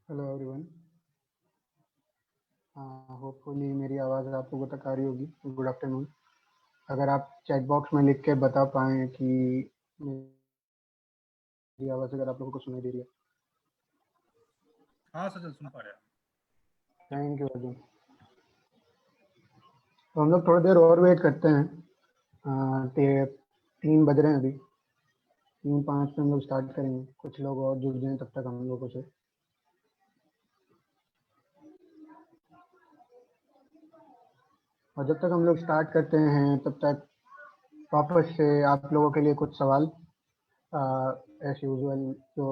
Hello everyone. Hopefully मेरी आवाज़ आप लोगों तक आ रही होगी। Good afternoon. अगर आप चैट बॉक्स में लिख के बता पाएँ कि मेरी आवाज़ अगर आप लोगों को सुनाई दे रही है। हाँ सर, सुन पा रहे हैं। Thank you Arjun. तो हम लोग थोड़ी देर और वेट करते हैं। 3 बज रहे हैं अभी। 3:05 पे हम लोग स्टार्ट करेंगे। कुछ लोग और जुड़ जाएँ तब तक हम लोगों से। और जब तक हम लोग स्टार्ट करते हैं तब तक वापस से आप लोगों के लिए कुछ सवाल एज़ यूजुअल जो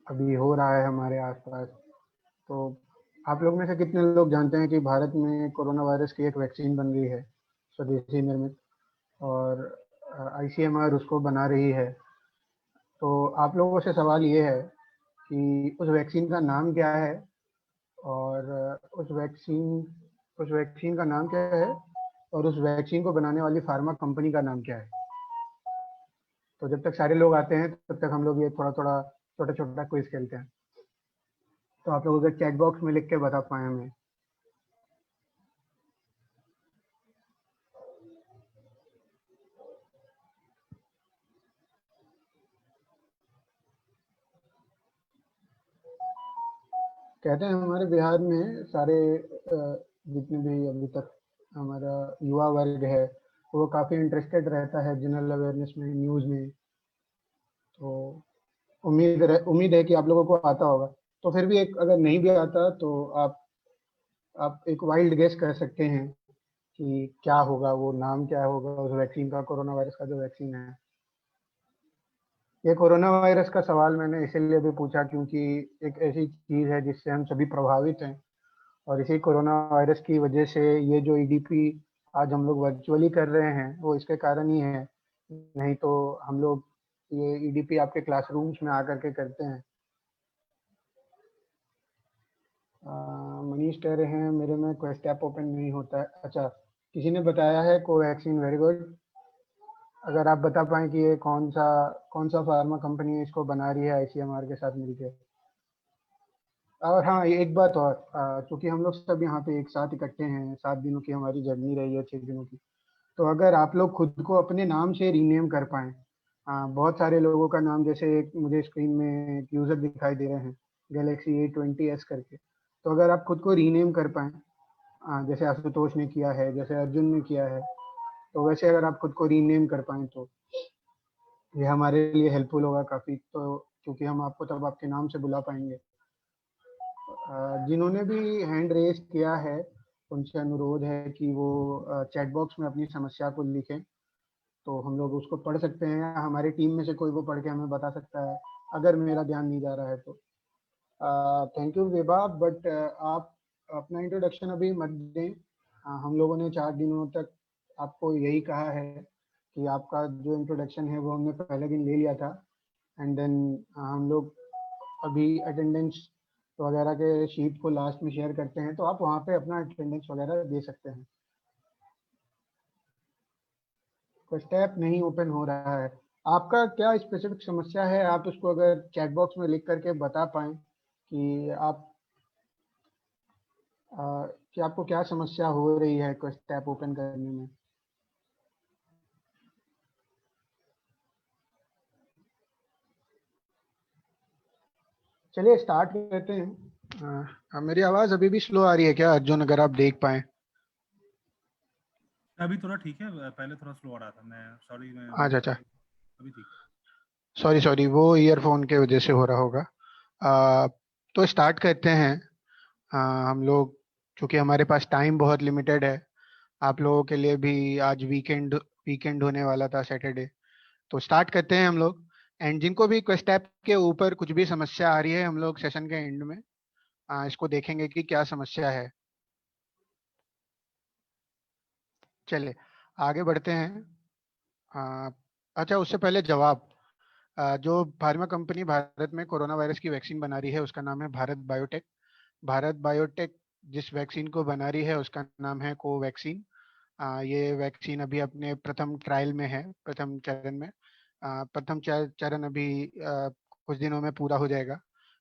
अभी हो रहा है हमारे आस-पास। तो आप लोग में से कितने लोग जानते हैं कि भारत में कोरोना वायरस की एक वैक्सीन बन रही है, स्वदेशी निर्मित, और आईसीएमआर उसको बना रही है। तो आप लोगों से सवाल ये है कि उस वैक्सीन का नाम क्या है, और उस वैक्सीन का नाम क्या है, और उस वैक्सीन को बनाने वाली फार्मा कंपनी का नाम क्या है? तो जब तक सारे लोग आते हैं तब तक हम लोग ये थोड़ा-थोड़ा, छोटा-छोटा क्विज़ खेलते हैं। तो आप लोग अगर चैट बॉक्स में लिख के बता पाएँ हमें। कहते हैं हमारे बिहार में सारे जितने भी अभी तक हमारा युवा वर्ग है, वो काफ़ी इंटरेस्टेड रहता है जनरल अवेयरनेस में, न्यूज़ में। तो उम्मीद है कि आप लोगों को आता होगा। तो फिर भी एक अगर नहीं भी आता तो आप एक वाइल्ड गेस कर सकते हैं कि क्या होगा, वो नाम क्या होगा उस वैक्सीन का, कोरोना वायरस का जो वैक्सीन है। ये कोरोना वायरस का सवाल मैंने इसीलिए भी पूछा क्योंकि एक ऐसी चीज़ है जिससे हम सभी प्रभावित हैं, और इसी कोरोना वायरस की वजह से ये जो ईडीपी आज हम लोग वर्चुअली कर रहे हैं वो इसके कारण ही है। नहीं तो हम लोग ये ईडीपी आपके क्लासरूम्स में आकर के करते हैं। मनीष कह रहे हैं मेरे में क्वेस्ट ऐप ओपन नहीं होता है। अच्छा, किसी ने बताया है कोवैक्सीन, वेरी गुड। अगर आप बता पाएँ कि ये कौन सा फार्मा कंपनी इसको बना रही है आईसीएमआर के साथ मिलके। और हाँ, ये एक बात और, चूँकि हम लोग सब यहाँ पे एक साथ इकट्ठे हैं, 7 दिनों की हमारी जर्नी रही है, 6 दिनों की। तो अगर आप लोग खुद को अपने नाम से रीनेम कर पाएँ, बहुत सारे लोगों का नाम, जैसे एक मुझे स्क्रीन में एक यूज़र दिखाई दे रहे हैं, गैलेक्सी A20s करके। तो अगर आप खुद को रीनेम कर पाएँ, जैसे आशुतोष ने किया है, जैसे अर्जुन ने किया है, तो वैसे अगर आप खुद को रीनेम कर पाएँ तो ये हमारे लिए हेल्पफुल होगा काफ़ी। तो क्योंकि हम आपको तब आपके नाम से बुला पाएँगे। जिन्होंने भी हैंड रेज़ किया है, उनसे अनुरोध है कि वो चैट बॉक्स में अपनी समस्या को लिखें, तो हम लोग उसको पढ़ सकते हैं, या हमारी टीम में से कोई वो पढ़ के हमें बता सकता है, अगर मेरा ध्यान नहीं जा रहा है तो। थैंक यू विभा, बट आप अपना इंट्रोडक्शन अभी मत दें। हम लोगों ने 4 दिनों तक आपको यही कहा है कि आपका जो इंट्रोडक्शन है वो हमने पहले दिन ले लिया था, एंड देन हम लोग अभी अटेंडेंस वगैरह के शीट को लास्ट में शेयर करते हैं, तो आप वहाँ पे अपना अटेंडेंस वगैरह दे सकते हैं। कोई स्टेप नहीं ओपन हो रहा है। आपका क्या स्पेसिफिक समस्या है, आप उसको अगर चैट बॉक्स में लिख करके बता पाएँ कि अ, कि आपको क्या समस्या हो रही है क्वेस्ट ऐप ओपन करने में? चलिए स्टार्ट करते हैं। मेरी आवाज़ अभी भी स्लो आ रही है क्या अर्जुन, अगर आप देख पाएँ? अभी थोड़ा ठीक है, पहले थोड़ा स्लो आ रहा था। मैं सॉरी, मैं अच्छा, अच्छा। अभी ठीक है। सॉरी, वो ईयरफ़ोन के वजह से हो रहा होगा। अ, तो स्टार्ट करते हैं। हम लोग, चूँकि हमारे पास टाइम बहुत लिमिटेड है, आप लोगों के लिए भी आज वीकेंड वीकेंड होने वाला था, सैटरडे। तो स्टार्ट करते हैं हम लोग। एंड जिनको भी क्वेस्ट ऐप के ऊपर कुछ भी समस्या आ रही है, हम लोग सेशन के एंड में इसको देखेंगे कि क्या समस्या है। चलिए आगे बढ़ते हैं। अ, अच्छा, उससे पहले जवाब। जो फार्मा कंपनी भारत में कोरोना वायरस की वैक्सीन बना रही है उसका नाम है भारत बायोटेक। भारत बायोटेक जिस वैक्सीन को बना रही है उसका नाम है कोवैक्सीन। ये वैक्सीन अभी अपने प्रथम ट्रायल में है, प्रथम चरण में। प्रथम चरण अभी कुछ दिनों में पूरा हो जाएगा।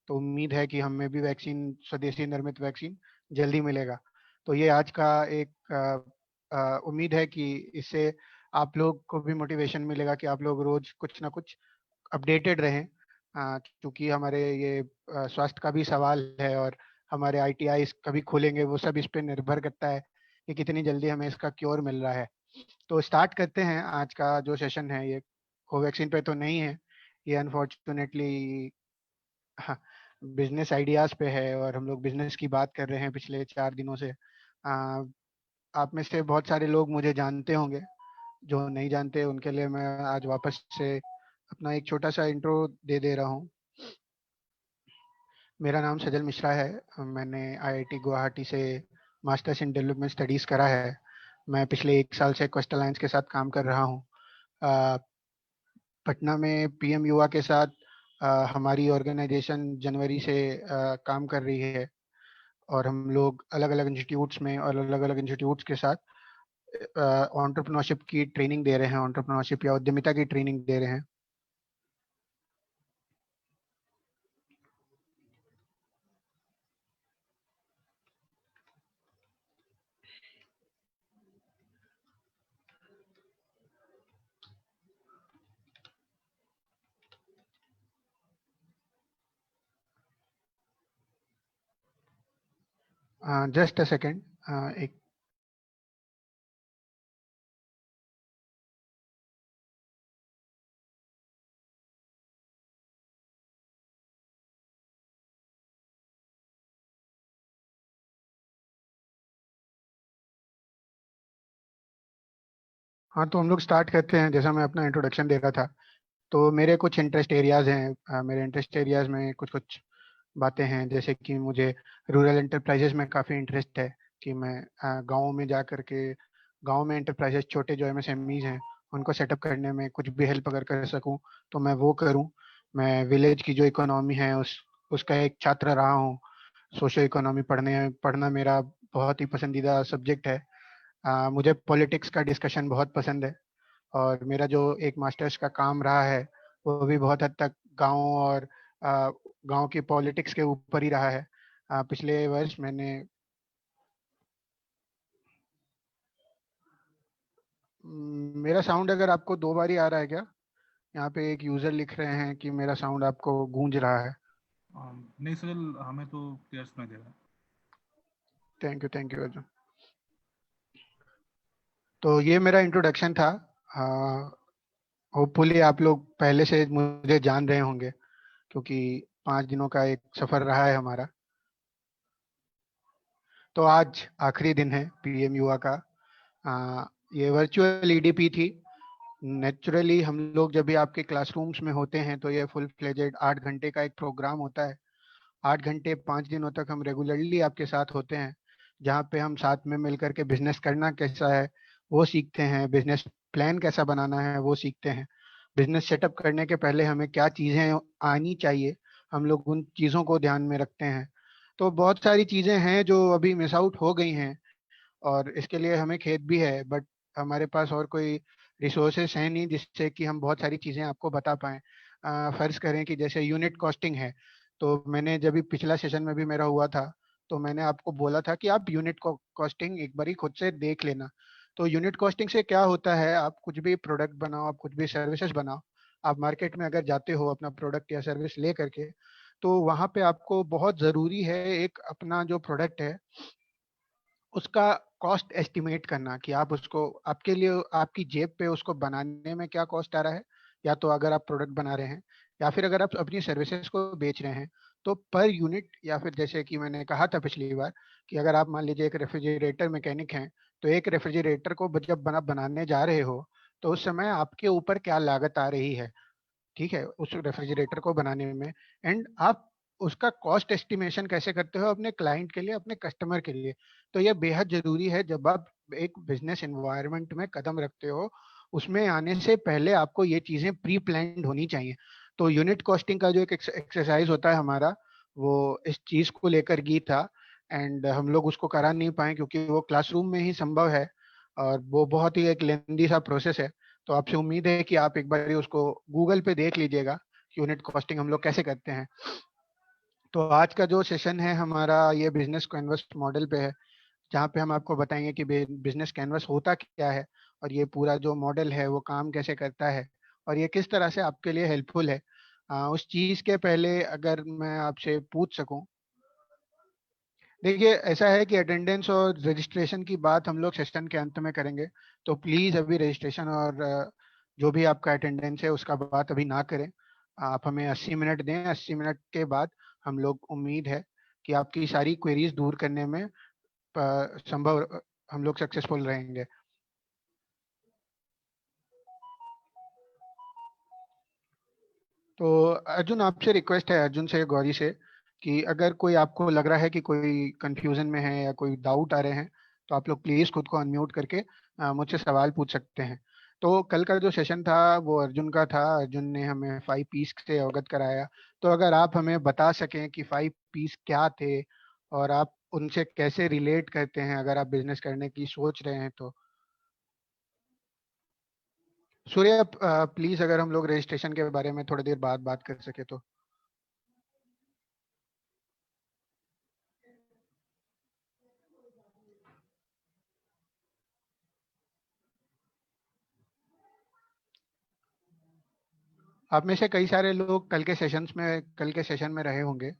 तो उम्मीद है कि हमें भी वैक्सीन, स्वदेशी निर्मित वैक्सीन जल्दी मिलेगा। तो ये आज का एक उम्मीद है कि इससे आप लोग को भी मोटिवेशन मिलेगा कि आप लोग रोज कुछ ना कुछ अपडेटेड रहें, क्योंकि हमारे ये स्वास्थ्य का भी सवाल है और हमारे ITI कभी खुलेंगे वो सब इस पे निर्भर करता है कि कितनी जल्दी हमें इसका क्योर मिल रहा है। तो स्टार्ट करते हैं आज का जो सेशन है। ये कोवैक्सीन पे तो नहीं है, ये अनफॉर्चुनेटली बिजनेस आइडियाज पे है और हम लोग बिजनेस की बात कर रहे हैं पिछले 4 दिनों से। आप में से बहुत सारे लोग मुझे जानते होंगे, जो नहीं जानते उनके लिए मैं आज वापस से अपना एक छोटा सा इंट्रो दे रहा हूँ। मेरा नाम सजल मिश्रा है। मैंने IIT गुवाहाटी से मास्टर्स इन डेवलपमेंट स्टडीज़ करा है। मैं पिछले 1 साल से क्वेस्ट अलायंस के साथ काम कर रहा हूँ। पटना में PM युवा के साथ हमारी ऑर्गेनाइजेशन जनवरी से काम कर रही है और हम लोग अलग अलग इंस्टीट्यूट्स में और अलग अलग इंस्टीट्यूट्स के साथ एंटरप्रेन्योरशिप की ट्रेनिंग दे रहे हैं, एंटरप्रेन्योरशिप या उद्यमिता की ट्रेनिंग दे रहे हैं। जस्ट अ सेकेंड, एक हाँ, तो हम लोग स्टार्ट करते हैं। जैसा मैं अपना इंट्रोडक्शन दे रहा था, तो मेरे कुछ इंटरेस्ट एरियाज हैं। मेरे इंटरेस्ट एरियाज में कुछ कुछ बातें हैं, जैसे कि मुझे रूरल एंटरप्राइजेस में काफ़ी इंटरेस्ट है कि मैं गाँव में जा कर के गाँव में एंटरप्राइजेस, छोटे जो MSMEs हैं, उनको सेटअप करने में कुछ भी हेल्प अगर कर सकूं तो मैं वो करूं। मैं विलेज की जो इकोनॉमी है उसका एक छात्र रहा हूं। सोशल इकोनॉमी पढ़ना मेरा बहुत ही पसंदीदा सब्जेक्ट है। मुझे पॉलिटिक्स का डिस्कशन बहुत पसंद है और मेरा जो एक मास्टर्स का काम रहा है वो भी बहुत हद तक गांव और गांव की पॉलिटिक्स के ऊपर ही रहा है। पिछले वर्ष मैंने मेरा साउंड अगर आपको 2 बार ही आ रहा है क्या? यहाँ पे एक यूजर लिख रहे हैं कि मेरा साउंड आपको गूंज रहा है। नहीं सजल, हमें तो क्लियर सुनाई दे रहा है। Thank you Arjun. तो ये मेरा इंट्रोडक्शन था। होपफुली आप लोग पहले से मुझे जान रहे होंगे, क्योंकि 5 दिनों का एक सफर रहा है हमारा। तो आज आखिरी दिन है PM युवा का। ये वर्चुअल EDP थी। नेचुरली हम लोग जब भी आपके क्लासरूम्स में होते हैं तो ये फुल फ्लेजेड 8 घंटे का एक प्रोग्राम होता है। 8 घंटे 5 दिनों तक हम रेगुलरली आपके साथ होते हैं, जहाँ पे हम साथ में मिलकर के बिजनेस करना कैसा है वो सीखते हैं, बिजनेस प्लान कैसा बनाना है वो सीखते हैं। बिजनेस सेटअप करने के पहले हमें क्या चीज़ें आनी चाहिए, हम लोग उन चीज़ों को ध्यान में रखते हैं। तो बहुत सारी चीज़ें हैं जो अभी मिस आउट हो गई हैं और इसके लिए हमें खेद भी है, बट हमारे पास और कोई रिसोर्सेस हैं नहीं जिससे कि हम बहुत सारी चीज़ें आपको बता पाएँ। फर्ज करें कि जैसे यूनिट कॉस्टिंग है, तो मैंने जब भी पिछला सेशन में भी मेरा हुआ था तो मैंने आपको बोला था कि आप यूनिट कॉस्टिंग एक बारी खुद से देख लेना। तो यूनिट कॉस्टिंग से क्या होता है, आप कुछ भी प्रोडक्ट बनाओ, आप कुछ भी सर्विसेज बनाओ, आप मार्केट में अगर जाते हो अपना प्रोडक्ट या सर्विस ले करके, तो वहाँ पे आपको बहुत ज़रूरी है एक अपना जो प्रोडक्ट है उसका कॉस्ट एस्टिमेट करना कि आप उसको, आपके लिए आपकी जेब पे उसको बनाने में क्या कॉस्ट आ रहा है, या तो अगर आप प्रोडक्ट बना रहे हैं या फिर अगर आप अपनी सर्विसेज को बेच रहे हैं तो पर यूनिट, या फिर जैसे कि मैंने कहा था पिछली बार कि अगर आप मान लीजिए एक रेफ्रिजरेटर मैकेनिक हैं, तो एक रेफ्रिजरेटर को जब बनाने जा रहे हो तो उस समय आपके ऊपर क्या लागत आ रही है, ठीक है, उस रेफ्रिजरेटर को बनाने में। एंड आप उसका कॉस्ट एस्टिमेशन कैसे करते हो अपने क्लाइंट के लिए, अपने कस्टमर के लिए। तो ये बेहद जरूरी है जब आप एक बिजनेस एनवायरनमेंट में कदम रखते हो, उसमें आने से पहले आपको ये चीजें प्री प्लान्ड होनी चाहिए। तो यूनिट कॉस्टिंग का जो एक एक्सरसाइज होता है हमारा, वो इस चीज को लेकर की था। एंड हम लोग उसको करा नहीं पाए क्योंकि वो क्लासरूम में ही संभव है और वो बहुत ही एक लेंदी सा प्रोसेस है। तो आपसे उम्मीद है कि आप एक बार उसको गूगल पे देख लीजिएगा, यूनिट कॉस्टिंग हम लोग कैसे करते हैं। तो आज का जो सेशन है हमारा ये बिजनेस कैनवस मॉडल पे है, जहाँ पे हम आपको बताएंगे कि बिजनेस कैनवस होता क्या है और ये पूरा जो मॉडल है वो काम कैसे करता है और ये किस तरह से आपके लिए हेल्पफुल है। उस चीज के पहले अगर मैं आपसे पूछ सकूं, देखिए ऐसा है कि अटेंडेंस और रजिस्ट्रेशन की बात हम लोग सेशन के अंत में करेंगे। तो प्लीज अभी रजिस्ट्रेशन और जो भी आपका अटेंडेंस है उसका बात अभी ना करें। आप हमें 80 मिनट दें, 80 मिनट के बाद हम लोग उम्मीद है कि आपकी सारी क्वेरीज दूर करने में संभव हम लोग सक्सेसफुल रहेंगे। तो अर्जुन, आपसे रिक्वेस्ट है, अर्जुन से, गौरी से, कि अगर कोई आपको लग रहा है कि कोई कंफ्यूजन में है या कोई डाउट आ रहे हैं तो आप लोग प्लीज खुद को अनम्यूट करके मुझसे सवाल पूछ सकते हैं। तो कल का जो सेशन था वो अर्जुन का था, अर्जुन ने हमें 5 पीस से अवगत कराया। तो अगर आप हमें बता सकें कि 5 पीस क्या थे और आप उनसे कैसे रिलेट करते हैं अगर आप बिजनेस करने की सोच रहे हैं तो। सूर्य, प्लीज अगर हम लोग रजिस्ट्रेशन के बारे में थोड़ी देर बाद बात कर सके तो। आप में से कई सारे लोग कल के सेशन में रहे होंगे।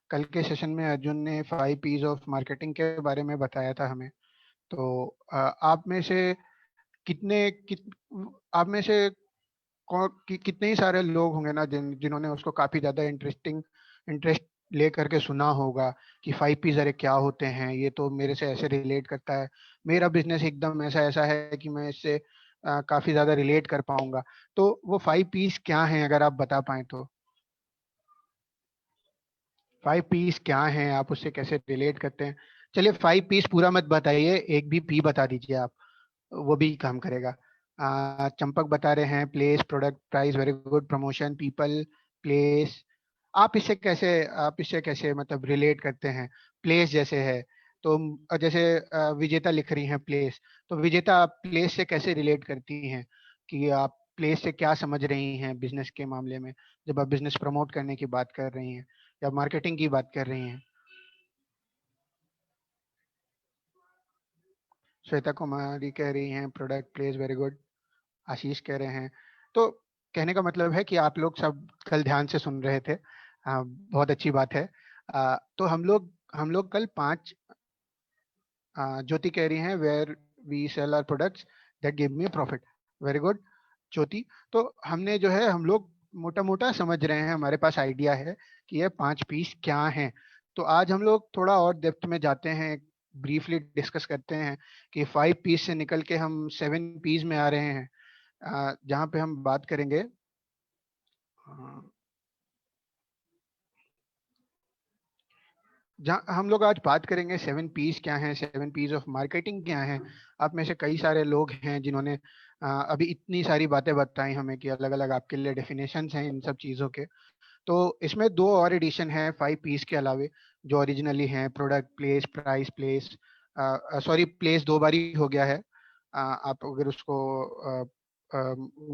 कल के सेशन में अर्जुन ने 5 पीस ऑफ मार्केटिंग के बारे में बताया था हमें। तो आप में से कितने कित, आप में से कितने ही सारे लोग होंगे ना जिन्होंने उसको काफी ज्यादा इंटरेस्ट ले करके सुना होगा कि 5 पीस अरे क्या होते हैं, ये तो मेरे से ऐसे रिलेट करता है, मेरा बिजनेस एकदम ऐसा ऐसा है कि मैं इससे काफी ज्यादा रिलेट कर पाऊंगा। तो वो 5 पीस क्या हैं अगर आप बता पाए तो। 5 पीस क्या हैं, आप उससे कैसे रिलेट करते हैं। चलिए 5 पीस पूरा मत बताइए, एक भी पी बता दीजिए आप, वो भी काम करेगा। चंपक बता रहे हैं place, product, price, very good, promotion, people, place. आप इससे कैसे मतलब रिलेट करते हैं। प्लेस जैसे है तो जैसे विजेता लिख रही हैं प्लेस, तो विजेता आप प्लेस से कैसे रिलेट करती हैं कि आप प्लेस से क्या समझ रही हैं बिजनेस के मामले में, जब आप बिजनेस प्रमोट करने की बात कर रही हैं या मार्केटिंग की बात कर रही हैं। श्वेता कुमारी कह रही हैं प्रोडक्ट, प्लेस, वेरी गुड। आशीष कह रहे हैं। तो कहने का मतलब है कि आप लोग सब कल ध्यान से सुन रहे थे। बहुत अच्छी बात है। तो हम लोग कल 5, ज्योति कह रही हैं where we sell our products that give me profit. Very good Jyoti. तो हमने जो है हम लोग मोटा मोटा समझ रहे हैं, हमारे पास आइडिया है कि ये 5 पीस क्या हैं। तो आज हम लोग थोड़ा और डेप्थ में जाते हैं, ब्रीफली डिस्कस करते हैं कि 5 पीस से निकल के हम 7 पीस में आ रहे हैं, जहाँ पे हम बात करेंगे। जहाँ हम लोग आज बात करेंगे 7 पीस क्या है, 7 पीस ऑफ मार्केटिंग क्या है। आप में से कई सारे लोग हैं जिन्होंने अभी इतनी सारी बातें बताई हमें कि अलग अलग आपके लिए डेफिनेशंस हैं इन सब चीज़ों के। तो इसमें 2 और एडिशन है 5 पीस के अलावे जो ओरिजिनली हैं, product, place, price, place. Sorry, place 2 बार ही हो गया है। आप अगर उसको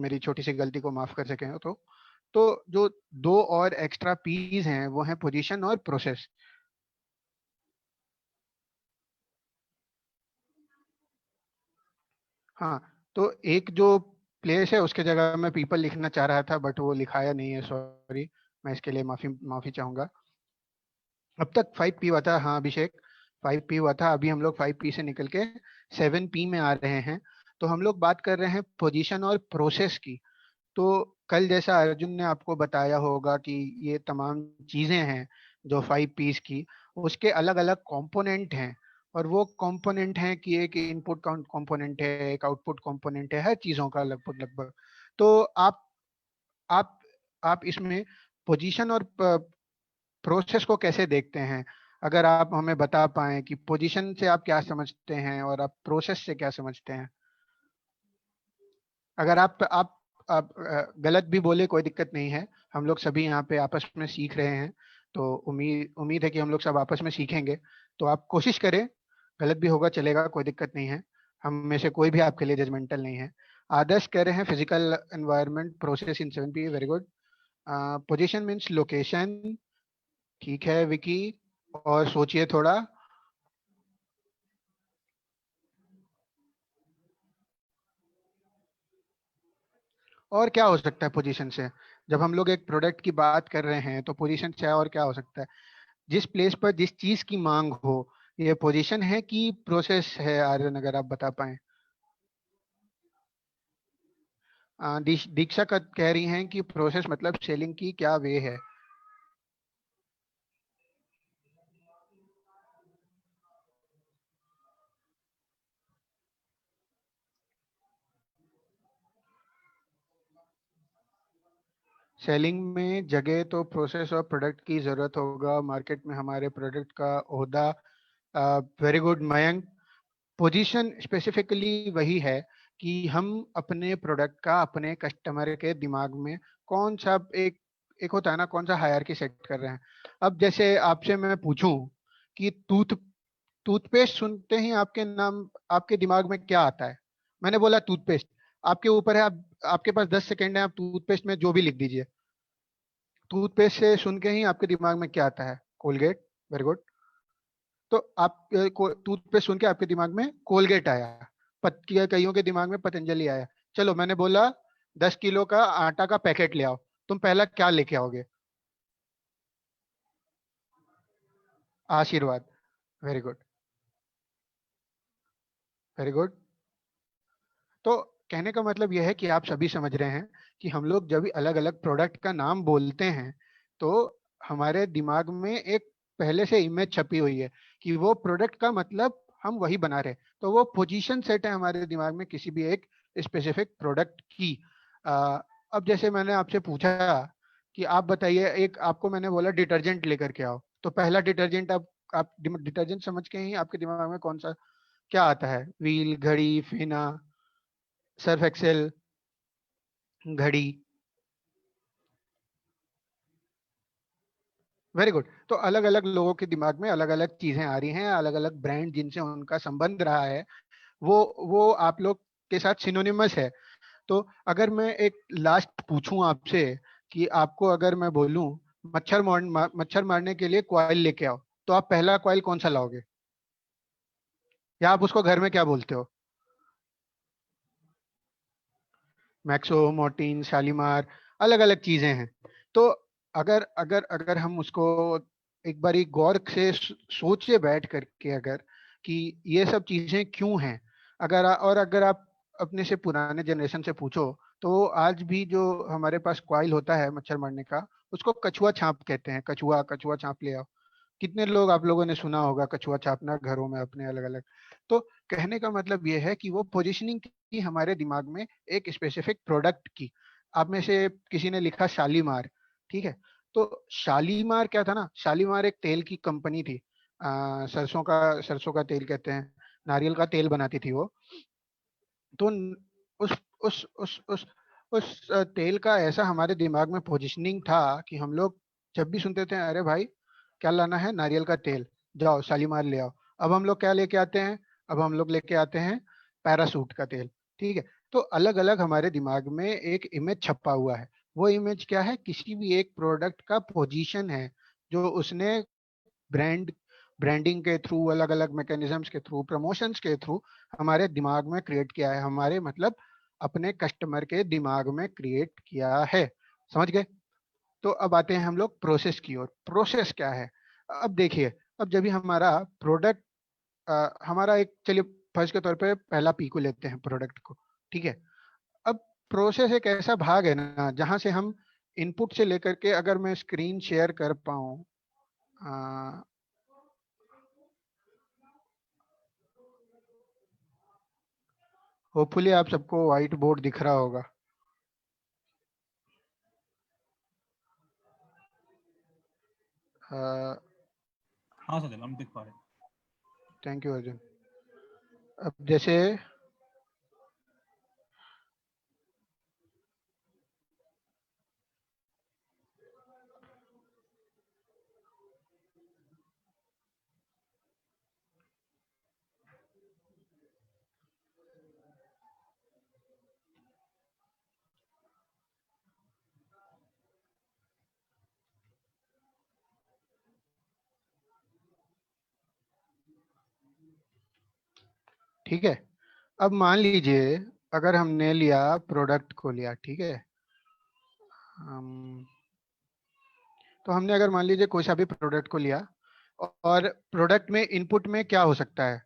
मेरी छोटी सी गलती को माफ कर सकें तो जो 2 और एक्स्ट्रा पीस हैं वो हैं पोजीशन और प्रोसेस। हाँ, तो एक जो प्लेस है उसके जगह मैं पीपल लिखना चाह रहा था बट वो लिखाया नहीं है, सॉरी। मैं इसके लिए माफी माफी चाहूंगा। अब तक 5 पी हुआ था, हाँ अभिषेक, 5 पी हुआ था। अभी हम लोग 5 पी से निकल के 7 पी में आ रहे हैं। तो हम लोग बात कर रहे हैं पोजीशन और प्रोसेस की। तो कल जैसा अर्जुन ने आपको बताया होगा कि ये तमाम चीजें हैं जो 5 पीस की, उसके अलग अलग कंपोनेंट हैं। और वो कंपोनेंट हैं कि एक इनपुट कंपोनेंट है, एक आउटपुट कंपोनेंट है, हर चीजों का लगभग लगभग। तो आप आप इसमें पोजीशन और प्रोसेस को कैसे देखते हैं, अगर आप हमें बता पाएं कि पोजीशन से आप क्या समझते हैं और आप प्रोसेस से क्या समझते हैं। अगर आप गलत भी बोले कोई दिक्कत नहीं है, हम लोग सभी यहाँ पे आपस में सीख रहे हैं। तो उम्मीद उम्मीद है कि हम लोग सब आपस में सीखेंगे। तो आप कोशिश करें, गलत भी होगा चलेगा, कोई दिक्कत नहीं है। हम में से कोई भी आपके लिए जजमेंटल नहीं है। आदर्श कह रहे हैं physical environment process in 7 P, very good. Position means location, ठीक है विकी, और सोचिए थोड़ा। और क्या हो सकता है पोजीशन से? जब हम लोग एक प्रोडक्ट की बात कर रहे हैं तो पोजीशन से और क्या हो सकता है? जिस प्लेस पर जिस चीज की मांग हो, ये पोजीशन है कि प्रोसेस है आर्यन, अगर आप बता पाए। दीक्षा का कह रही हैं कि प्रोसेस मतलब सेलिंग की क्या वे है। सेलिंग में जगह तो प्रोसेस और प्रोडक्ट की जरूरत होगा, मार्केट में हमारे प्रोडक्ट का ओहदा। Very good Mayank. Position specifically वही है कि हम अपने प्रोडक्ट का अपने कस्टमर के दिमाग में कौन सा एक एक होता है ना, कौन सा हायरार्की सेट कर रहे हैं। अब जैसे आपसे मैं पूछूं कि टूथपेस्ट सुनते ही आपके दिमाग में क्या आता है? मैंने बोला टूथपेस्ट, आपके ऊपर है, आप आपके पास 10 सेकंड है, आप टूथपेस्ट में जो भी लिख दीजिए। टूथपेस्ट से सुन के ही आपके दिमाग में क्या आता है? कोलगेट। Very good. तो आप टूथपेस्ट सुन के आपके दिमाग में कोलगेट आया, कईयों के दिमाग में पतंजलि आया। चलो मैंने बोला 10 किलो का आटा का पैकेट ले आओ, तुम पहला क्या लेके आओगे? आशीर्वाद। Very good, very good. तो कहने का मतलब यह है कि आप सभी समझ रहे हैं कि हम लोग जब भी अलग अलग प्रोडक्ट का नाम बोलते हैं तो हमारे दिमाग में एक पहले से इमेज छपी हुई है कि वो प्रोडक्ट का मतलब हम वही बना रहे हैं। तो वो पोजीशन सेट है हमारे दिमाग में किसी भी एक स्पेसिफिक प्रोडक्ट की। आ, अब जैसे मैंने आपसे पूछा कि आप बताइए, एक आपको मैंने बोला डिटर्जेंट लेकर के आओ, तो पहला डिटर्जेंट आप डिटर्जेंट समझ के ही आपके दिमाग में कौन सा क्या आता है? व्हील, घड़ी, फेना, सर्फ एक्सेल, घड़ी। Very good. तो अलग अलग लोगों के दिमाग में अलग अलग चीजें आ रही हैं, अलग अलग ब्रांड जिनसे उनका संबंध रहा है, वो आप लोग के साथ सिनोनिमस है। तो अगर मैं एक लास्ट पूछूं आपसे कि आपको अगर मैं बोलूं मच्छर मारने के लिए कॉइल लेके आओ, तो आप पहला कॉइल कौन सा लाओगे? या आप उसको घर में क्या बोलते हो? मैक्सो, मोर्टीन, शालीमार, अलग अलग चीजें हैं। तो अगर अगर अगर हम उसको एक बारी गौर से सोचे बैठ करके, अगर कि ये सब चीजें क्यों हैं, और अगर आप अपने से पुराने जनरेशन से पूछो तो आज भी जो हमारे पास कॉइल होता है मच्छर मारने का, उसको कछुआ छाप कहते हैं। कछुआ कछुआ छाप ले आओ। कितने लोग आप लोगों ने सुना होगा कछुआ छापना घरों में अपने अलग अलग। तो कहने का मतलब ये है कि वो पोजीशनिंग की हमारे दिमाग में एक स्पेसिफिक प्रोडक्ट की। आप में से किसी ने लिखा शालीमार, ठीक है। तो शालीमार क्या था ना, शालीमार एक तेल की कंपनी थी। सरसों का तेल कहते हैं, नारियल का तेल बनाती थी वो। तो उस उस तेल का ऐसा हमारे दिमाग में पोजीशनिंग था कि हम लोग जब भी सुनते थे, अरे भाई क्या लाना है? नारियल का तेल, जाओ शालीमार ले आओ। अब हम लोग क्या लेके आते हैं? अब हम लोग लेके आते हैं पैरासूट का तेल। ठीक है। तो अलग अलग हमारे दिमाग में एक इमेज छपा हुआ है। वो इमेज क्या है? किसी भी एक प्रोडक्ट का पोजीशन है जो उसने ब्रांड ब्रांडिंग के थ्रू, अलग अलग मैकेनिज्म्स के थ्रू, प्रमोशंस के थ्रू हमारे दिमाग में क्रिएट किया है, हमारे मतलब अपने कस्टमर के दिमाग में क्रिएट किया है। समझ गए? तो अब आते हैं हम लोग प्रोसेस की ओर। प्रोसेस क्या है? अब देखिए, अब जब भी हमारा प्रोडक्ट, हमारा एक, चलिए फर्स्ट के तौर पे पहला पी को लेते हैं, प्रोडक्ट को। ठीक है। अब प्रोसेस एक ऐसा भाग है ना जहां से हम इनपुट से लेकर के, अगर मैं स्क्रीन शेयर कर पाऊं, होपफुली आप सबको व्हाइट बोर्ड दिख रहा होगा। हाँ सर, हम देख पा रहे हैं। Thank you Arjun. अब जैसे ठीक है। अब मान लीजिए अगर हमने लिया प्रोडक्ट को लिया, ठीक है, तो हमने अगर मान लीजिए कोई सा भी प्रोडक्ट को लिया और प्रोडक्ट में इनपुट में क्या हो सकता है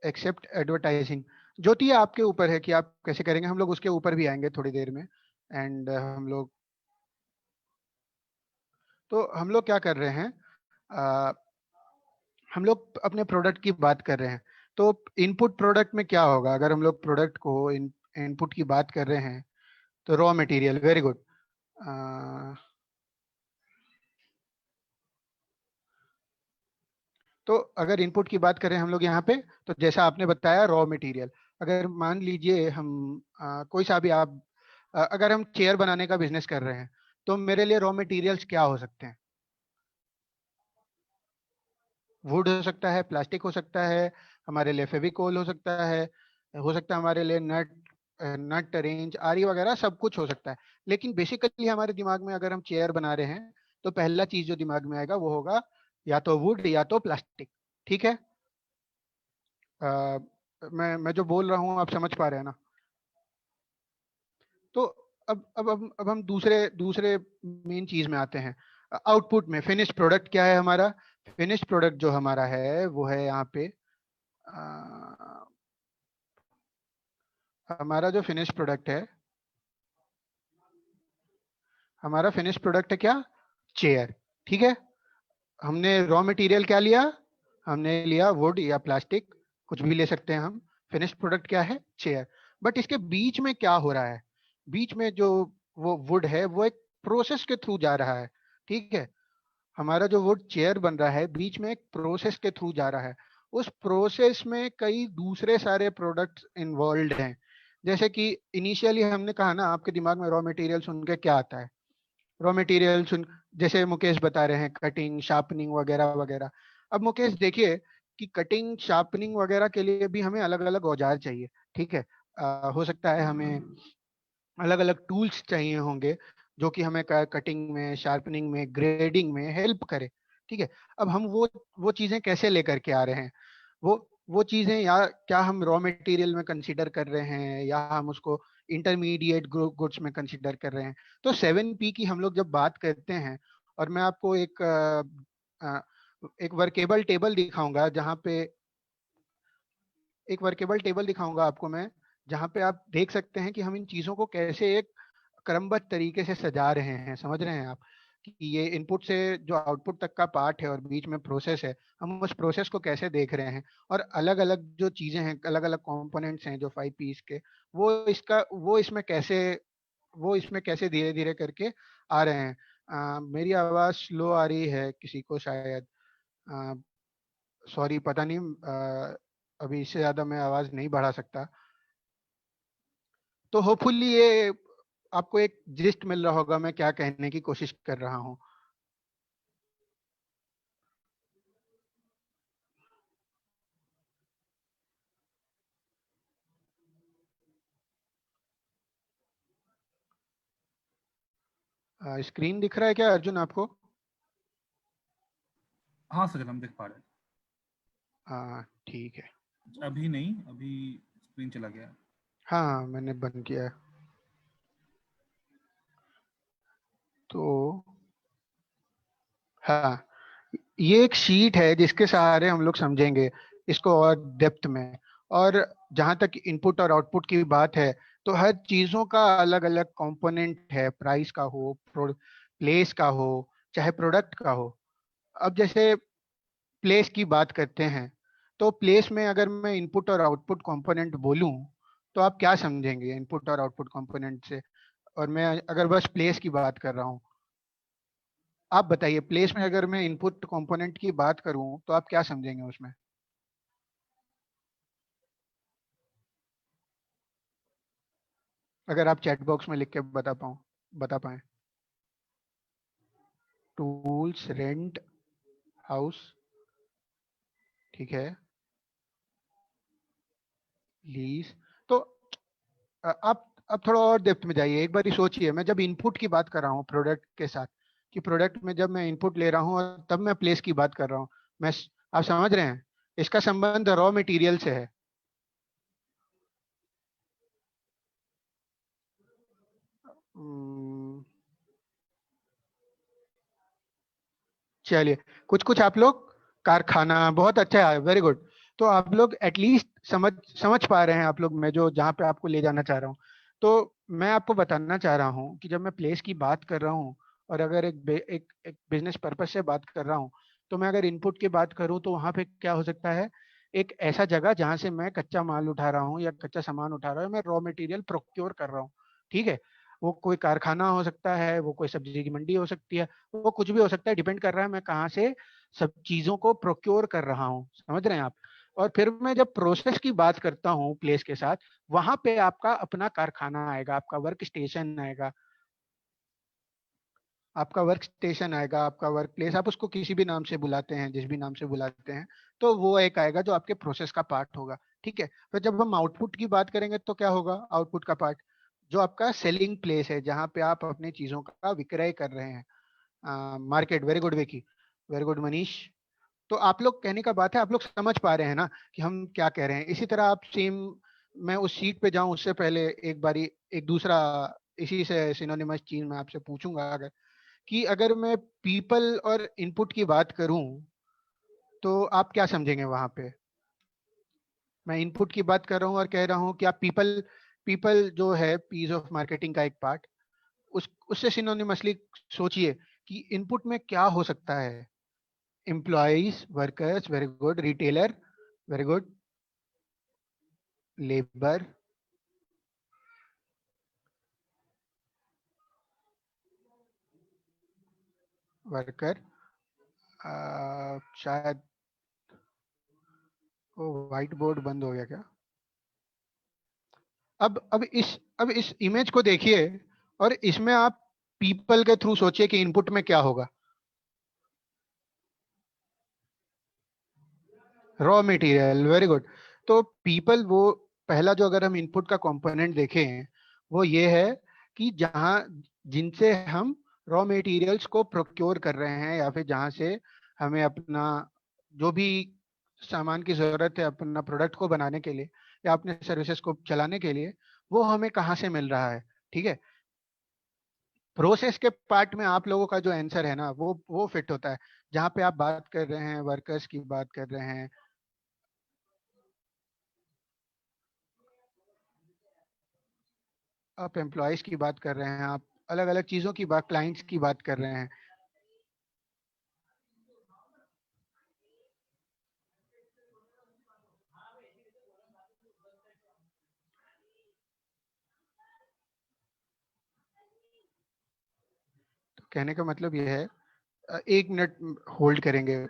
एक्सेप्ट एडवर्टाइजिंग। ज्योति आपके ऊपर है कि आप कैसे करेंगे, हम लोग उसके ऊपर भी आएंगे थोड़ी देर में। एंड हम लोग क्या कर रहे हैं, हम लोग अपने प्रोडक्ट की बात कर रहे हैं। तो इनपुट प्रोडक्ट में क्या होगा, अगर हम लोग प्रोडक्ट को इनपुट की बात कर रहे हैं तो रॉ मटेरियल, वेरी गुड। तो अगर इनपुट की बात करें हम लोग यहाँ पे, तो जैसा आपने बताया रॉ मटेरियल, अगर मान लीजिए हम कोई सा भी आप अगर हम चेयर बनाने का बिजनेस कर रहे हैं तो मेरे लिए रॉ मटेरियल्स क्या हो सकते हैं? वुड हो सकता है, प्लास्टिक हो सकता है, हमारे लिए फेविकोल हो सकता है हमारे लिए नट रेंज आरी वगैरह सब कुछ हो सकता है। लेकिन बेसिकली हमारे दिमाग में अगर हम चेयर बना रहे हैं तो पहला चीज जो दिमाग में आएगा वो होगा या तो वुड या तो प्लास्टिक। ठीक है। अ, मैं जो बोल रहा हूँ आप समझ पा रहे हैं ना? तो अब हम दूसरे दूसरे मेन चीज में आते हैं, आउटपुट में फिनिश प्रोडक्ट क्या है हमारा। फिनिश प्रोडक्ट जो हमारा है वो है यहाँ पे हमारा जो फिनिश प्रोडक्ट है, हमारा फिनिश प्रोडक्ट है क्या, चेयर। ठीक है। हमने रॉ मटेरियल क्या लिया, हमने लिया वुड या प्लास्टिक, कुछ भी ले सकते हैं हम। फिनिश प्रोडक्ट क्या है, चेयर। बट इसके बीच में क्या हो रहा है, बीच में जो वो वुड है वो एक प्रोसेस के थ्रू जा रहा है। ठीक है। हमारा जो वुड चेयर बन रहा है बीच में एक प्रोसेस के थ्रू जा रहा है। उस प्रोसेस में कई दूसरे सारे प्रोडक्ट्स इन्वॉल्व हैं। जैसे कि इनिशियली हमने कहा ना, आपके दिमाग में रॉ मटेरियल सुन के क्या आता है? रॉ मटेरियल सुन, जैसे मुकेश बता रहे हैं कटिंग शार्पनिंग वगैरह वगैरह। अब मुकेश देखिए कि कटिंग शार्पनिंग वगैरह के लिए भी हमें अलग अलग औजार चाहिए। ठीक है। हो सकता है हमें अलग अलग टूल्स चाहिए होंगे जो कि हमें कटिंग में, शार्पनिंग में, ग्रेडिंग में हेल्प करे। ठीक है। अब हम वो चीजें कैसे लेकर के आ रहे हैं, वो वो चीजें या क्या हम रॉ मटेरियल में कंसीडर कर रहे हैं या हम उसको इंटरमीडिएट गुड्स में कंसीडर कर रहे हैं। तो 7P की हम लोग जब बात करते हैं, और मैं आपको एक वर्केबल टेबल दिखाऊंगा जहाँ पे एक वर्केबल टेबल दिखाऊंगा आपको मैं, जहाँ पे आप देख सकते हैं कि हम इन चीजों को कैसे एक क्रमबद्ध तरीके से सजा रहे हैं। समझ रहे हैं आप कि ये इनपुट से जो आउटपुट तक का पार्ट है और बीच में प्रोसेस है, हम उस प्रोसेस को कैसे देख रहे हैं। और अलग अलग जो चीजें हैं, अलग अलग कंपोनेंट्स हैं जो 5Ps के, वो इसका वो इसमें कैसे धीरे धीरे करके आ रहे हैं। मेरी आवाज स्लो आ रही है किसी को शायद, सॉरी, पता नहीं। अभी इससे ज्यादा मैं आवाज नहीं बढ़ा सकता। तो होपफुली ये आपको एक जिस्ट मिल रहा होगा मैं क्या कहने की कोशिश कर रहा हूँ। स्क्रीन दिख रहा है क्या अर्जुन आपको? हाँ सर हम देख पा रहे ठीक है। हैं। अभी नहीं, अभी स्क्रीन चला गया। हाँ मैंने बंद किया है। तो हाँ, ये एक शीट है जिसके सहारे हम लोग समझेंगे इसको और डेप्थ में। और जहाँ तक इनपुट और आउटपुट की बात है, तो हर चीजों का अलग अलग कंपोनेंट है, प्राइस का हो, प्लेस का हो, चाहे प्रोडक्ट का हो। अब जैसे प्लेस की बात करते हैं, तो प्लेस में अगर मैं इनपुट और आउटपुट कंपोनेंट बोलूं तो आप क्या समझेंगे इनपुट और आउटपुट कंपोनेंट से? और मैं अगर बस प्लेस की बात कर रहा हूँ, आप बताइए प्लेस में अगर मैं इनपुट कंपोनेंट की बात करूं तो आप क्या समझेंगे उसमें? अगर आप चैट बॉक्स में लिख के बता पाए। टूल्स, रेंट, हाउस, ठीक है, लीज। तो आप अब थोड़ा और डेप्थ में जाइए, एक बार सोचिए, मैं जब इनपुट की बात कर रहा हूँ प्रोडक्ट के साथ, कि प्रोडक्ट में जब मैं इनपुट ले रहा हूँ और तब मैं प्लेस की बात कर रहा हूँ, मैं आप समझ रहे हैं इसका संबंध रॉ मटेरियल से है। चलिए, कुछ कुछ आप लोग कारखाना, बहुत अच्छा है, वेरी गुड। तो आप लोग एटलीस्ट समझ पा रहे हैं आप लोग, मैं जो जहाँ पे आपको ले जाना चाह रहा हूँ। तो मैं आपको बताना चाह रहा हूँ कि जब मैं प्लेस की बात कर रहा हूँ और अगर एक बिजनेस पर्पस से बात कर रहा हूँ, तो मैं अगर इनपुट की बात करूँ तो वहाँ पे क्या हो सकता है, एक ऐसा जगह जहाँ से मैं कच्चा माल उठा रहा हूँ या कच्चा सामान उठा रहा हूँ, मैं रॉ मटेरियल प्रोक्योर कर रहा हूँ। ठीक है, वो कोई कारखाना हो सकता है, वो कोई सब्जी की मंडी हो सकती है, वो कुछ भी हो सकता है, डिपेंड कर रहा है मैं कहाँ से सब चीजों को प्रोक्योर कर रहा हूँ। समझ रहे हैं आप? और फिर मैं जब प्रोसेस की बात करता हूँ प्लेस के साथ, वहां पे आपका अपना कारखाना आएगा, आपका वर्क स्टेशन आएगा, आपका वर्क प्लेस, आप उसको किसी भी नाम से बुलाते हैं, जिस भी नाम से बुलाते हैं, तो वो एक आएगा जो आपके प्रोसेस का पार्ट होगा। ठीक है, तो जब हम आउटपुट की बात करेंगे तो क्या होगा, आउटपुट का पार्ट जो आपका सेलिंग प्लेस है, जहाँ पे आप अपनी चीजों का विक्रय कर रहे हैं, market. Very good Vicky, very good Manish. तो आप लोग, कहने का बात है, आप लोग समझ पा रहे हैं ना कि हम क्या कह रहे हैं। इसी तरह आप सेम, मैं उस सीट पे जाऊं उससे पहले एक बारी एक दूसरा इसी से सिनोनिमस चीज मैं आपसे पूछूंगा, अगर कि अगर मैं पीपल और इनपुट की बात करूं तो आप क्या समझेंगे वहां पे। मैं इनपुट की बात कर रहा हूं और कह रहा हूं कि आप पीपल, पीपल जो है पीस ऑफ मार्केटिंग का एक पार्ट, उससे सिनोनिमसली सोचिए कि इनपुट में क्या हो सकता है। Employees, workers, very good, retailer, very good, labour, worker, शायद वो व्हाइट बोर्ड बंद हो गया क्या। अब इस इमेज को देखिए और इसमें आप पीपल के थ्रू सोचिए कि इनपुट में क्या होगा। Raw material, very good. तो पीपल, वो पहला जो अगर हम इनपुट का कंपोनेंट देखें वो ये है कि जहां, जिनसे हम रॉ मटेरियल्स को प्रोक्योर कर रहे हैं, या फिर जहां से हमें अपना जो भी सामान की जरूरत है अपना प्रोडक्ट को बनाने के लिए या अपने सर्विसेज को चलाने के लिए, वो हमें कहाँ से मिल रहा है। ठीक है, प्रोसेस के पार्ट में आप लोगों का जो आंसर है ना, वो फिट होता है। जहाँ पे आप बात कर रहे हैं, वर्कर्स की बात कर रहे हैं, आप एम्प्लॉयज की बात कर रहे हैं, आप अलग अलग चीजों की बात, क्लाइंट्स की बात कर रहे हैं। तो कहने का मतलब ये है, 1 मिनट होल्ड करेंगे।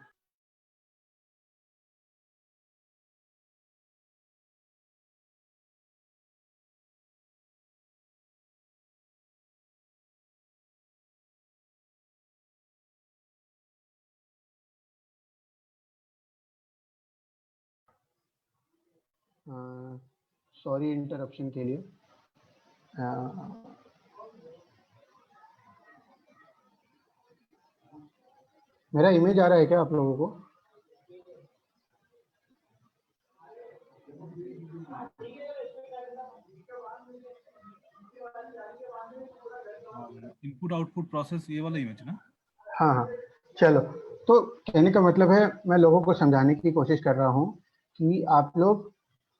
सॉरी इंटरप्शन के लिए। मेरा इमेज आ रहा है क्या आप लोगों को? इनपुट आउटपुट प्रोसेस, ये वाला इमेज ना? हाँ हाँ, चलो। तो कहने का मतलब है, मैं लोगों को समझाने की कोशिश कर रहा हूँ कि आप लोग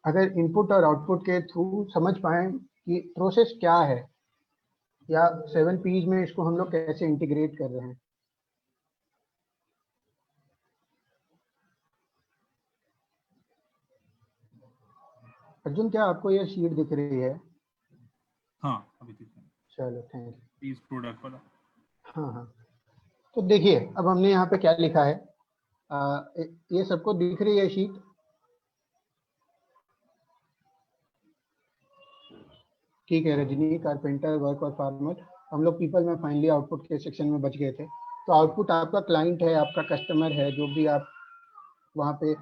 अगर इनपुट और आउटपुट के थ्रू समझ पाए कि प्रोसेस क्या है, या 7 पीज में इसको हम लोग कैसे इंटीग्रेट कर रहे हैं। अर्जुन, क्या आपको ये शीट दिख रही है? हाँ, अभी दिख रहा है। चलो, थैंक यू। पीस प्रोडक्ट वाला। हाँ हाँ, तो देखिए अब हमने यहाँ पे क्या लिखा है। ये सबको दिख रही है शीट? ठीक है, रजनी, कारपेंटर, वर्क और फार्मर, हम लोग पीपल में फाइनली आउटपुट के सेक्शन में बच गए थे। तो आउटपुट आपका क्लाइंट है, आपका कस्टमर है, जो भी आप वहाँ पे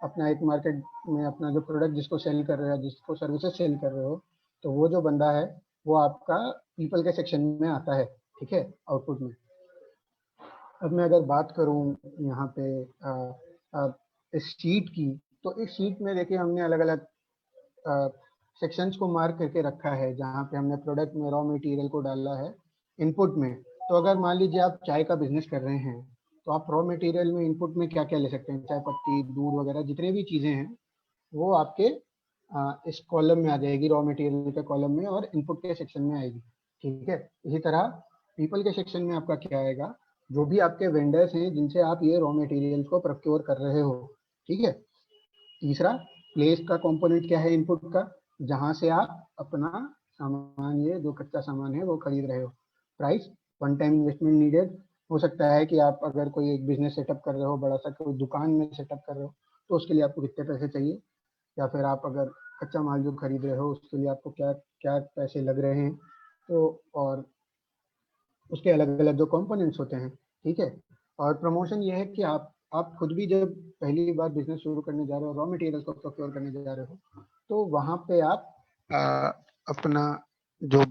अपना एक मार्केट में अपना जो प्रोडक्ट जिसको सेल कर रहे हो, जिसको सर्विसेज सेल कर रहे हो, तो वो जो बंदा है वो आपका पीपल के सेक्शन में आता है। ठीक है, आउटपुट में। अब मैं अगर बात करूँ यहाँ पे इस शीट की, तो इस शीट में देखिए हमने अलग अलग सेक्शंस को मार्क करके रखा है, जहाँ पे हमने प्रोडक्ट में रॉ मटेरियल को डाला है इनपुट में। तो अगर मान लीजिए आप चाय का बिजनेस कर रहे हैं, तो आप रॉ मटेरियल में इनपुट में क्या क्या ले सकते हैं, चाय पत्ती, दूध वगैरह जितने भी चीज़ें हैं वो आपके इस कॉलम में आ जाएगी, रॉ मटेरियल के कॉलम में, और इनपुट के सेक्शन में आएगी। ठीक है, इसी तरह पीपल के सेक्शन में आपका क्या आएगा, जो भी आपके वेंडर्स हैं जिनसे आप ये रॉ मटेरियल को प्रोक्योर कर रहे हो। ठीक है, तीसरा प्लेस का कंपोनेंट क्या है इनपुट का, जहां से आप अपना सामान, ये जो कच्चा सामान है वो खरीद रहे हो। Price, one time investment needed, हो सकता है कि आप अगर कोई एक बिजनेस सेटअप कर रहे हो, बड़ा सा कोई दुकान में सेटअप कर रहे हो, तो उसके लिए आपको कितने पैसे चाहिए, या फिर आप अगर कच्चा माल जो खरीद रहे हो उसके लिए आपको क्या क्या पैसे लग रहे हैं। तो और उसके अलग अलग जो कंपोनेंट्स होते हैं। ठीक है, और प्रमोशन ये है कि आप खुद भी जब पहली बार बिजनेस शुरू करने जा रहे हो, रॉ मटेरियल को प्रोक्योर करने जा रहे हो, तो वहां पे आप अपना जो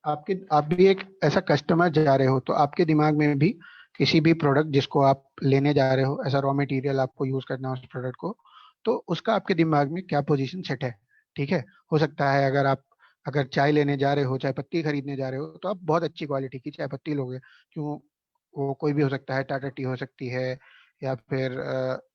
आप भी एक ऐसा कस्टमर जा रहे हो, तो आपके दिमाग में भी किसी भी प्रोडक्ट जिसको आप लेने जा रहे हो, ऐसा रॉ मटेरियल आपको यूज करना है उस प्रोडक्ट को, तो उसका आपके दिमाग में क्या पोजीशन सेट है। ठीक है, हो सकता है अगर चाय लेने जा रहे हो, चाय पत्ती खरीदने जा रहे हो, तो आप बहुत अच्छी क्वालिटी की चाय पत्ती लोगे। क्यों, वो कोई भी हो सकता है, टाटा टी हो सकती है, या फिर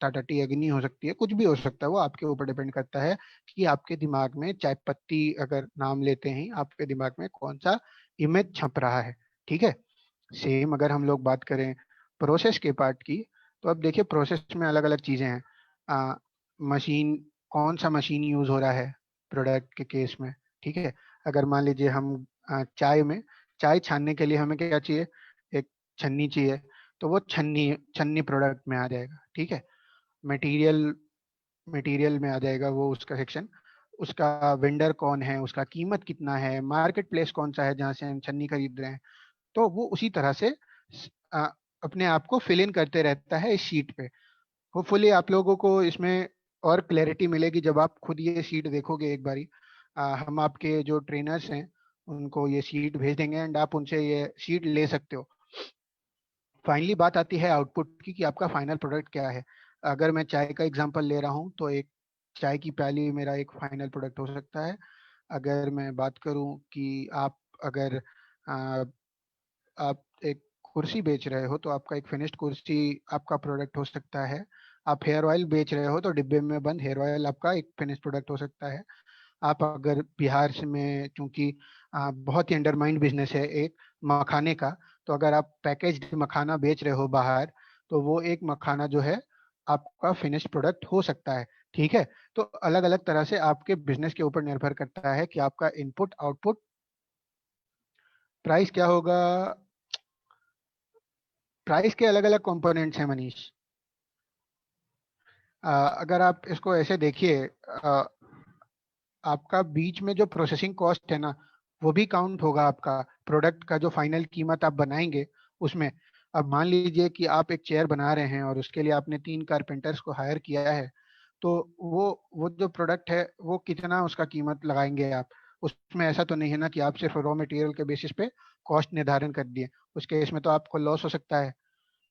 टाटा टी अग्नि हो सकती है, कुछ भी हो सकता है, वो आपके ऊपर डिपेंड करता है कि आपके दिमाग में चाय पत्ती अगर नाम लेते ही आपके दिमाग में कौन सा इमेज छप रहा है। ठीक है, सेम अगर हम लोग बात करें प्रोसेस के पार्ट की, तो अब देखिए प्रोसेस में अलग अलग चीजें हैं। मशीन, कौन सा मशीन यूज हो रहा है प्रोडक्ट के केस में। ठीक है, अगर मान लीजिए हम चाय छानने के लिए हमें क्या चाहिए, एक छन्नी चाहिए, तो वो छन्नी छन्नी प्रोडक्ट में आ जाएगा। ठीक है, मटेरियल मटेरियल में आ जाएगा वो उसका सेक्शन, उसका वेंडर कौन है, उसका कीमत कितना है, मार्केट प्लेस कौन सा है जहाँ से हम छन्नी खरीद रहे हैं। तो वो उसी तरह से आ, अपने आप को फिल इन करते रहता है इस शीट पे। होपफुली आप लोगों को इसमें और क्लैरिटी मिलेगी जब आप खुद ये शीट देखोगे एक बारी। हम आपके जो ट्रेनर्स हैं उनको ये शीट भेज देंगे एंड आप उनसे ये शीट ले सकते हो। फाइनली बात आती है आउटपुट की, कि आपका फाइनल प्रोडक्ट क्या है। अगर मैं चाय का एग्जांपल ले रहा हूँ, तो एक चाय की प्याली मेरा एक फाइनल प्रोडक्ट हो सकता है। अगर मैं बात करूँ कि अगर आ, आप एक कुर्सी बेच रहे हो, तो आपका एक फिनिश्ड कुर्सी आपका प्रोडक्ट हो सकता है। आप हेयर ऑयल बेच रहे हो, तो डिब्बे में बंद हेयर ऑयल आपका एक फिनिश्ड प्रोडक्ट हो सकता है। आप अगर बिहार से में, चूंकि बहुत ही अंडरमाइंड बिजनेस है एक मखाने का, तो अगर आप पैकेज्ड मखाना बेच रहे हो बाहर, तो वो एक मखाना जो है आपका फिनिश्ड प्रोडक्ट हो सकता है। ठीक है, तो अलग अलग तरह से आपके बिजनेस के ऊपर निर्भर करता है कि आपका इनपुट आउटपुट प्राइस क्या होगा। प्राइस के अलग अलग कंपोनेंट्स हैं मनीष। अगर आप इसको ऐसे देखिए, आपका बीच में जो प्रोसेसिंग कॉस्ट है ना, वो भी काउंट होगा आपका प्रोडक्ट का जो फाइनल कीमत आप बनाएंगे उसमें। अब मान लीजिए कि आप एक चेयर बना रहे हैं और उसके लिए आपने 3 कारपेंटर्स को हायर किया है, तो वो जो प्रोडक्ट है वो कितना उसका कीमत लगाएंगे आप। उसमें ऐसा तो नहीं है ना कि आप सिर्फ रॉ मटेरियल के बेसिस पे कॉस्ट निर्धारण कर दिए, उस केस में तो आपको लॉस हो सकता है।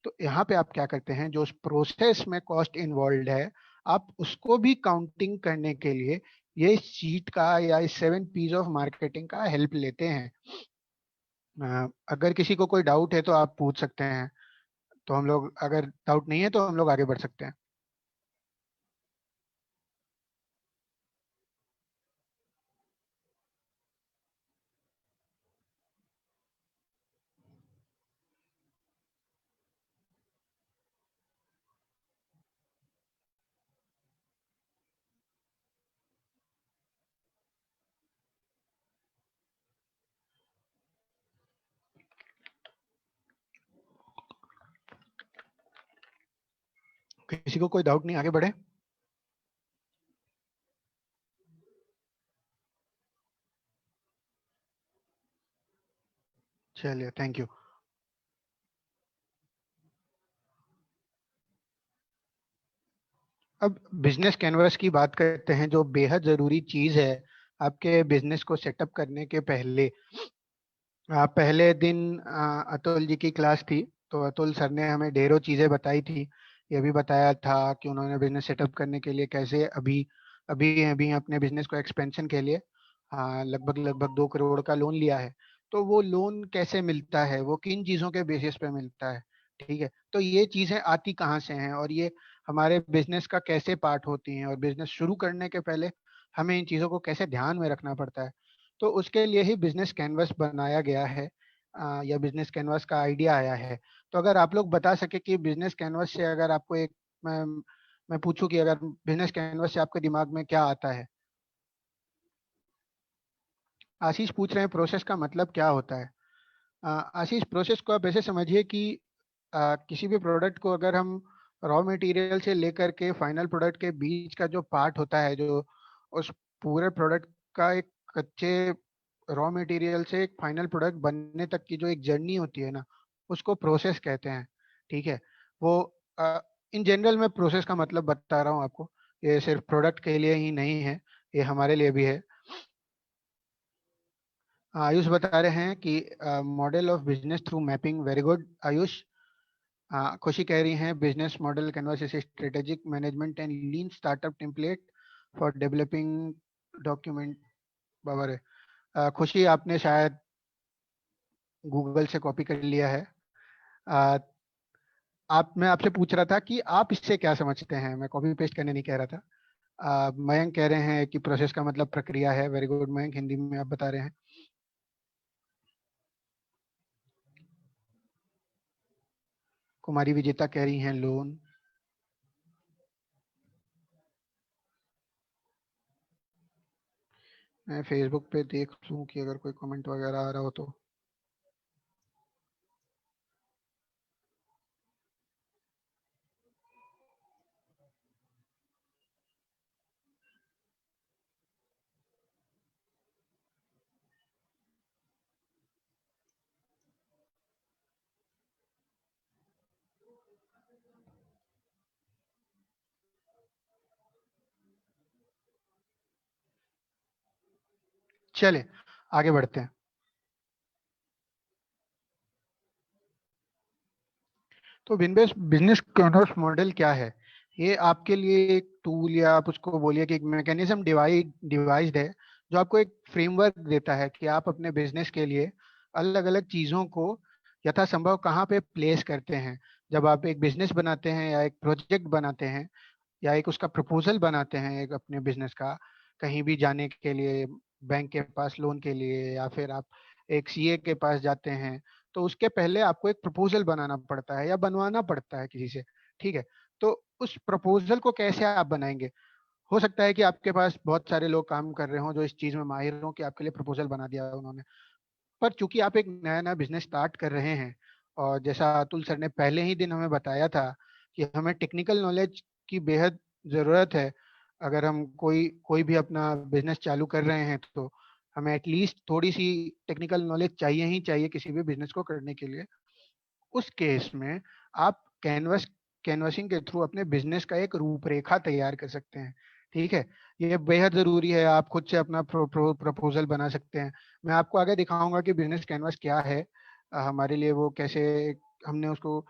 तो यहाँ पे आप क्या करते हैं, जो उस प्रोसेस में कॉस्ट इन्वॉल्व है, आप उसको भी काउंटिंग करने के लिए ये शीट का या इस 7 पीस ऑफ मार्केटिंग का हेल्प लेते हैं। अगर किसी को कोई डाउट है तो आप पूछ सकते हैं, तो हम लोग, अगर डाउट नहीं है तो हम लोग आगे बढ़ सकते हैं। किसी को कोई डाउट नहीं, आगे बढ़े। चलिए, थैंक यू। अब बिजनेस कैनवस की बात करते हैं, जो बेहद जरूरी चीज है आपके बिजनेस को सेटअप करने के पहले। पहले दिन अतुल जी की क्लास थी, तो अतुल सर ने हमें ढेरों चीजें बताई थी ये भी बताया था कि उन्होंने बिजनेस सेटअप करने के लिए कैसे अभी अभी अभी अपने बिजनेस को एक्सपेंशन के लिए लगभग लगभग 2 करोड़ का लोन लिया है। तो वो लोन कैसे मिलता है, वो किन चीजों के बेसिस पे मिलता है, ठीक है। तो ये चीजें आती कहाँ से हैं और ये हमारे बिजनेस का कैसे पार्ट होती हैं, और बिजनेस शुरू करने के पहले हमें इन चीजों को कैसे ध्यान में रखना पड़ता है। तो उसके लिए ही बिजनेस कैनवस बनाया गया है, या बिजनेस कैनवस का आइडिया आया है। तो अगर आप लोग बता सके कि बिजनेस कैनवस से अगर आपको एक मैं मैं पूछूं कि अगर बिजनेस कैनवस से आपके दिमाग में क्या आता है। आशीष पूछ रहे हैं प्रोसेस का मतलब क्या होता है। आशीष, प्रोसेस को आप ऐसे समझिए कि किसी भी प्रोडक्ट को अगर हम रॉ मटेरियल से लेकर के फाइनल प्रोडक्ट के बीच का जो पार्ट होता है, जो उस पूरे प्रोडक्ट का एक कच्चे रॉ मटेरियल से एक फाइनल प्रोडक्ट बनने तक की जो एक जर्नी होती है ना, उसको प्रोसेस कहते हैं, ठीक है। वो इन जनरल मैं प्रोसेस का मतलब बता रहा हूँ आपको, ये सिर्फ प्रोडक्ट के लिए ही नहीं है, ये हमारे लिए भी है। आयुष बता रहे हैं कि model of business through mapping, very good Ayush. Khushi कह रही हैं business model canvas is strategic management and lean startup template for developing document. बाबर है। खुशी, आपने शायद गूगल से कॉपी कर लिया है। अ, मैं आपसे पूछ रहा था कि आप इससे क्या समझते हैं, मैं कॉपी पेस्ट करने नहीं कह रहा था। मयंक कह रहे हैं कि प्रोसेस का मतलब प्रक्रिया है, वेरी गुड मयंक, हिंदी में आप बता रहे हैं। कुमारी विजेता कह रही हैं लोन। मैं फेसबुक पे देख लूं कि अगर कोई कमेंट वगैरह आ रहा हो तो। चले आगे बढ़ते हैं। तो बिजनेस कॉन्ट्रैक्ट मॉडल क्या है? ये आपके लिए एक टूल, या आप उसको बोलिए कि एक मैकेनिज्म डिवाइस्ड है, जो आपको एक फ्रेमवर्क देता है कि आप अपने बिजनेस के लिए अलग अलग चीजों को यथासंभव कहाँ पे प्लेस करते हैं। जब आप एक बिजनेस बनाते हैं या एक प्रोजेक्ट बनाते हैं या एक उसका प्रपोजल बनाते हैं एक अपने बिजनेस का, कहीं भी जाने के लिए, बैंक के पास लोन के लिए, या फिर आप एक सीए के पास जाते हैं, तो उसके पहले आपको एक प्रपोजल बनाना पड़ता है या बनवाना पड़ता है किसी से, ठीक है। तो उस प्रपोजल को कैसे आप बनाएंगे? हो सकता है कि आपके पास बहुत सारे लोग काम कर रहे हों जो इस चीज में माहिर हों कि आपके लिए प्रपोजल बना दिया उन्होंने। पर चूंकि आप एक नया नया बिजनेस स्टार्ट कर रहे हैं, और जैसा अतुल सर ने पहले ही दिन हमें बताया था कि हमें टेक्निकल नॉलेज की बेहद जरूरत है। अगर हम कोई कोई भी अपना बिजनेस चालू कर रहे हैं तो हमें एटलीस्ट थोड़ी सी टेक्निकल नॉलेज चाहिए ही चाहिए किसी भी बिजनेस को करने के लिए। उस केस में आप कैनवसिंग के थ्रू अपने बिजनेस का एक रूपरेखा तैयार कर सकते हैं, ठीक है। ये बेहद जरूरी है, आप खुद से अपना प्रपोजल बना सकते हैं। मैं आपको आगे दिखाऊंगा कि बिजनेस कैनवस क्या है, हमारे लिए वो कैसे, हमने उसको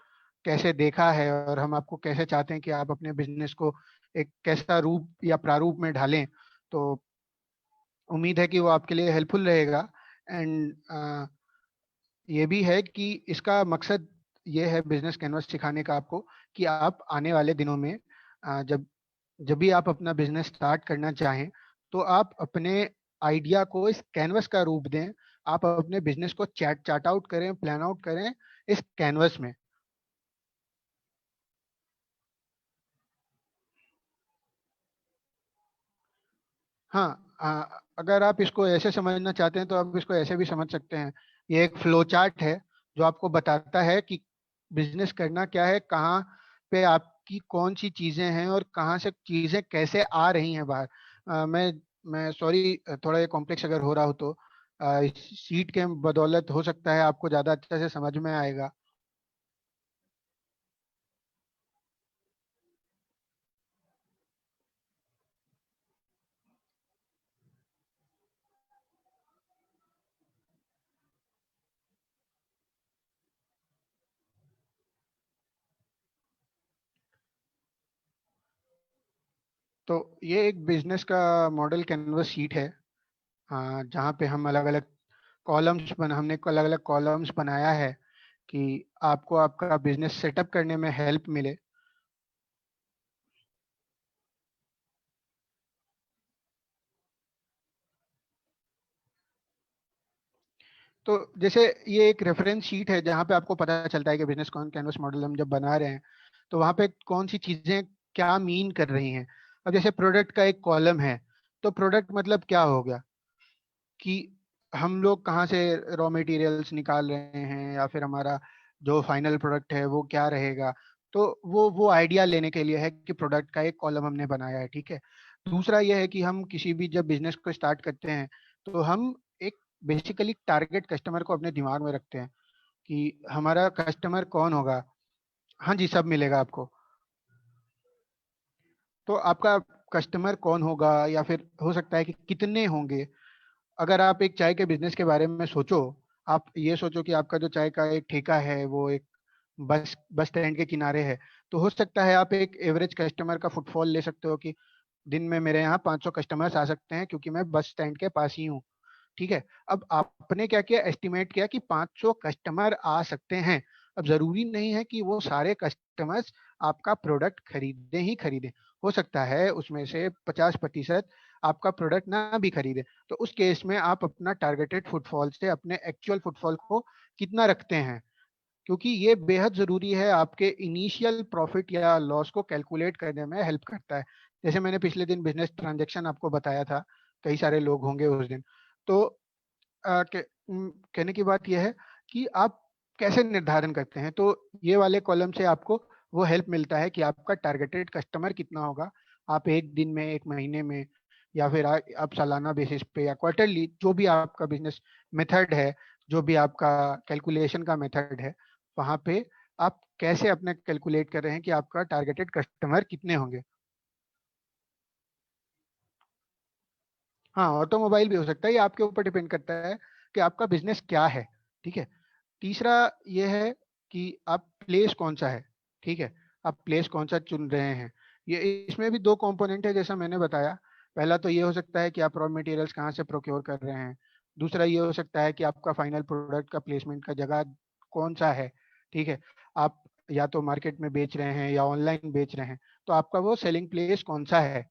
कैसे देखा है, और हम आपको कैसे चाहते हैं कि आप अपने बिजनेस को एक कैसा रूप या प्रारूप में ढालें। तो उम्मीद है कि वो आपके लिए हेल्पफुल रहेगा। एंड ये भी है कि इसका मकसद ये है बिजनेस कैनवस सिखाने का आपको, कि आप आने वाले दिनों में जब जब भी आप अपना बिजनेस स्टार्ट करना चाहें, तो आप अपने आइडिया को इस कैनवस का रूप दें। आप अपने बिजनेस को चार्ट आउट करें, प्लान आउट करें इस कैनवस में। हाँ, अगर आप इसको ऐसे समझना चाहते हैं तो आप इसको ऐसे भी समझ सकते हैं। ये एक फ्लो चार्ट है जो आपको बताता है कि बिजनेस करना क्या है, कहाँ पे आपकी कौन सी चीजें हैं और कहाँ से चीजें कैसे आ रही हैं बाहर। मैं सॉरी, थोड़ा ये कॉम्प्लेक्स अगर हो रहा हो तो इस सीट के बदौलत हो सकता है आपको ज्यादा अच्छे से समझ में आएगा। तो ये एक बिजनेस का मॉडल कैनवस शीट है, जहाँ पे हम अलग अलग हमने अलग अलग कॉलम्स बनाया है कि आपको आपका बिजनेस सेटअप करने में हेल्प मिले। तो जैसे ये एक रेफरेंस शीट है जहाँ पे आपको पता चलता है कि बिजनेस कैनवस मॉडल हम जब बना रहे हैं तो वहाँ पे कौन सी चीजें क्या मीन कर रही हैं। अब जैसे प्रोडक्ट का एक कॉलम है, तो प्रोडक्ट मतलब क्या हो गया कि हम लोग कहाँ से रॉ मटेरियल्स निकाल रहे हैं, या फिर हमारा जो फाइनल प्रोडक्ट है वो क्या रहेगा। तो वो आइडिया लेने के लिए है कि प्रोडक्ट का एक कॉलम हमने बनाया है, ठीक है। दूसरा ये है कि हम किसी भी जब बिजनेस को स्टार्ट करते हैं तो हम एक बेसिकली टारगेट कस्टमर को अपने दिमाग में रखते हैं कि हमारा कस्टमर कौन होगा। हाँ जी, सब मिलेगा आपको। तो आपका कस्टमर कौन होगा, या फिर हो सकता है कि कितने होंगे। अगर आप एक चाय के बिजनेस के बारे में सोचो, आप ये सोचो कि आपका जो चाय का एक ठेका है वो एक बस बस स्टैंड के किनारे है, तो हो सकता है आप एक एवरेज कस्टमर का फुटफॉल ले सकते हो कि दिन में मेरे यहाँ 500 कस्टमर्स आ सकते हैं क्योंकि मैं बस स्टैंड के पास ही हूँ, ठीक है। अब आपने क्या किया, एस्टिमेट किया कि 500 कस्टमर आ सकते हैं। अब जरूरी नहीं है कि वो सारे कस्टमर्स आपका प्रोडक्ट खरीदे ही खरीदे, हो सकता है उसमें से 50% आपका प्रोडक्ट ना भी खरीदे। तो उस केस में आप अपना टारगेटेड फुटफॉल से अपने एक्चुअल फुटफॉल को कितना रखते हैं, क्योंकि ये बेहद जरूरी है, आपके इनिशियल प्रॉफिट या लॉस को कैलकुलेट करने में हेल्प करता है। जैसे मैंने पिछले दिन बिजनेस ट्रांजैक्शन आपको बताया था, कई सारे लोग होंगे उस दिन। तो कहने की बात यह है कि आप कैसे निर्धारण करते हैं। तो ये वाले कॉलम से आपको वो हेल्प मिलता है कि आपका टारगेटेड कस्टमर कितना होगा। आप एक दिन में, एक महीने में, या फिर आप सालाना बेसिस पे या क्वार्टरली, जो भी आपका बिजनेस मेथड है, जो भी आपका कैलकुलेशन का मेथड है, वहां पे आप कैसे अपने कैलकुलेट कर रहे हैं कि आपका टारगेटेड कस्टमर कितने होंगे। हाँ, ऑटोमोबाइल भी हो सकता है, ये आपके ऊपर डिपेंड करता है कि आपका बिजनेस क्या है, ठीक है। तीसरा ये है कि आप प्लेस कौन सा है, ठीक है। आप प्लेस कौन सा चुन रहे हैं, ये इसमें भी दो कंपोनेंट है जैसा मैंने बताया। पहला तो ये हो सकता है कि आप रॉ मटेरियल्स कहाँ से प्रोक्योर कर रहे हैं। दूसरा ये हो सकता है कि आपका फाइनल प्रोडक्ट का प्लेसमेंट का जगह कौन सा है, ठीक है। आप या तो मार्केट में बेच रहे हैं या ऑनलाइन बेच रहे हैं, तो आपका वो सेलिंग प्लेस कौन सा है।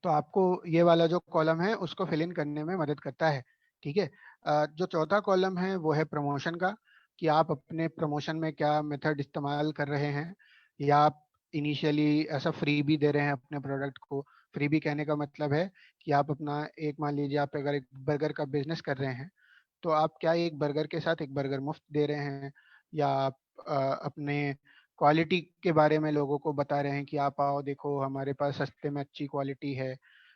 तो आपको ये वाला जो कॉलम है उसको फिल इन करने में मदद करता है, ठीक है। जो चौथा कॉलम है वो है प्रमोशन का, कि आप अपने प्रमोशन में क्या मेथड इस्तेमाल कर रहे हैं, या आप इनिशियली ऐसा फ्री भी दे रहे हैं अपने प्रोडक्ट को। फ्री भी कहने का मतलब है कि आप अपना एक, मान लीजिए आप अगर एक बर्गर का बिजनेस कर रहे हैं, तो आप क्या एक बर्गर के साथ एक बर्गर मुफ्त दे रहे हैं, या आप अपने क्वालिटी के बारे में लोगों को बता रहे हैं कि आप आओ देखो हमारे पास सस्ते में अच्छी क्वालिटी है।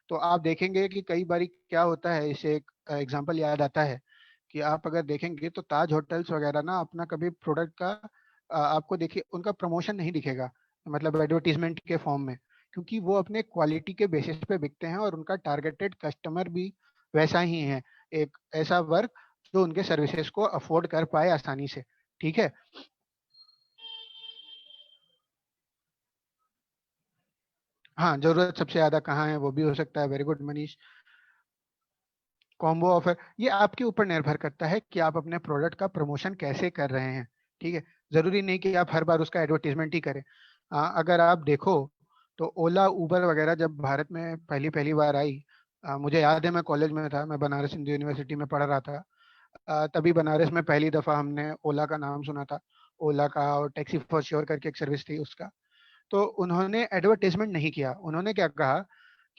तो आप देखेंगे कि कई बार क्या होता है, इसे एक एग्जांपल याद आता है कि आप अगर देखेंगे तो ताज होटल्स वगैरह ना अपना कभी प्रोडक्ट का आपको देखिए उनका प्रमोशन नहीं दिखेगा, मतलब एडवर्टीजमेंट के फॉर्म में, क्योंकि वो अपने क्वालिटी के बेसिस पे बिकते हैं और उनका टारगेटेड कस्टमर भी वैसा ही है, एक ऐसा वर्ग जो उनके सर्विसेज को अफोर्ड कर पाए आसानी से, ठीक है। हाँ, जरूरत सबसे ज्यादा कहाँ है, वो भी हो सकता है। Very good Manish. Combo offer, ये आपके ऊपर निर्भर करता है कि आप अपने प्रोडक्ट का प्रमोशन कैसे कर रहे हैं, ठीक है। जरूरी नहीं कि आप हर बार उसका एडवर्टीजमेंट ही करें। अगर आप देखो तो ओला उबर वगैरह जब भारत में पहली पहली बार आई, मुझे याद है मैं कॉलेज में था, मैं बनारस हिंदू यूनिवर्सिटी में पढ़ रहा था। तभी बनारस में पहली दफा हमने ओला का नाम सुना था। ओला का और टैक्सी फॉर श्योर करके एक सर्विस थी उसका। तो उन्होंने एडवर्टाइजमेंट नहीं किया, उन्होंने क्या कहा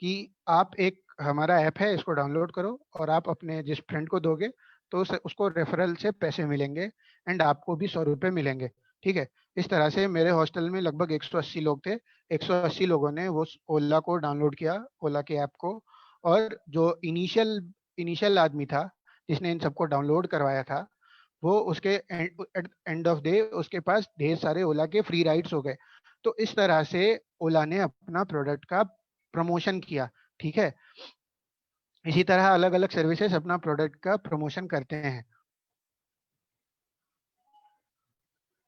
कि आप एक हमारा ऐप है इसको डाउनलोड करो और आप अपने जिस फ्रेंड को दोगे तो उसको रेफरल से पैसे मिलेंगे, एंड आपको भी 100 रुपये मिलेंगे, ठीक है। इस तरह से मेरे हॉस्टल में लगभग 180 लोग थे। 180 लोगों ने वो ओला को डाउनलोड किया, ओला के ऐप को। और जो इनिशियल इनिशियल आदमी था जिसने इन सबको डाउनलोड करवाया था, वो उसके एंड ऑफ डे उसके पास ढेर सारे ओला के फ्री राइड्स हो गए। तो इस तरह से ओला ने अपना प्रोडक्ट का प्रमोशन किया, ठीक है। इसी तरह अलग अलग सर्विसेज अपना प्रोडक्ट का प्रमोशन करते हैं।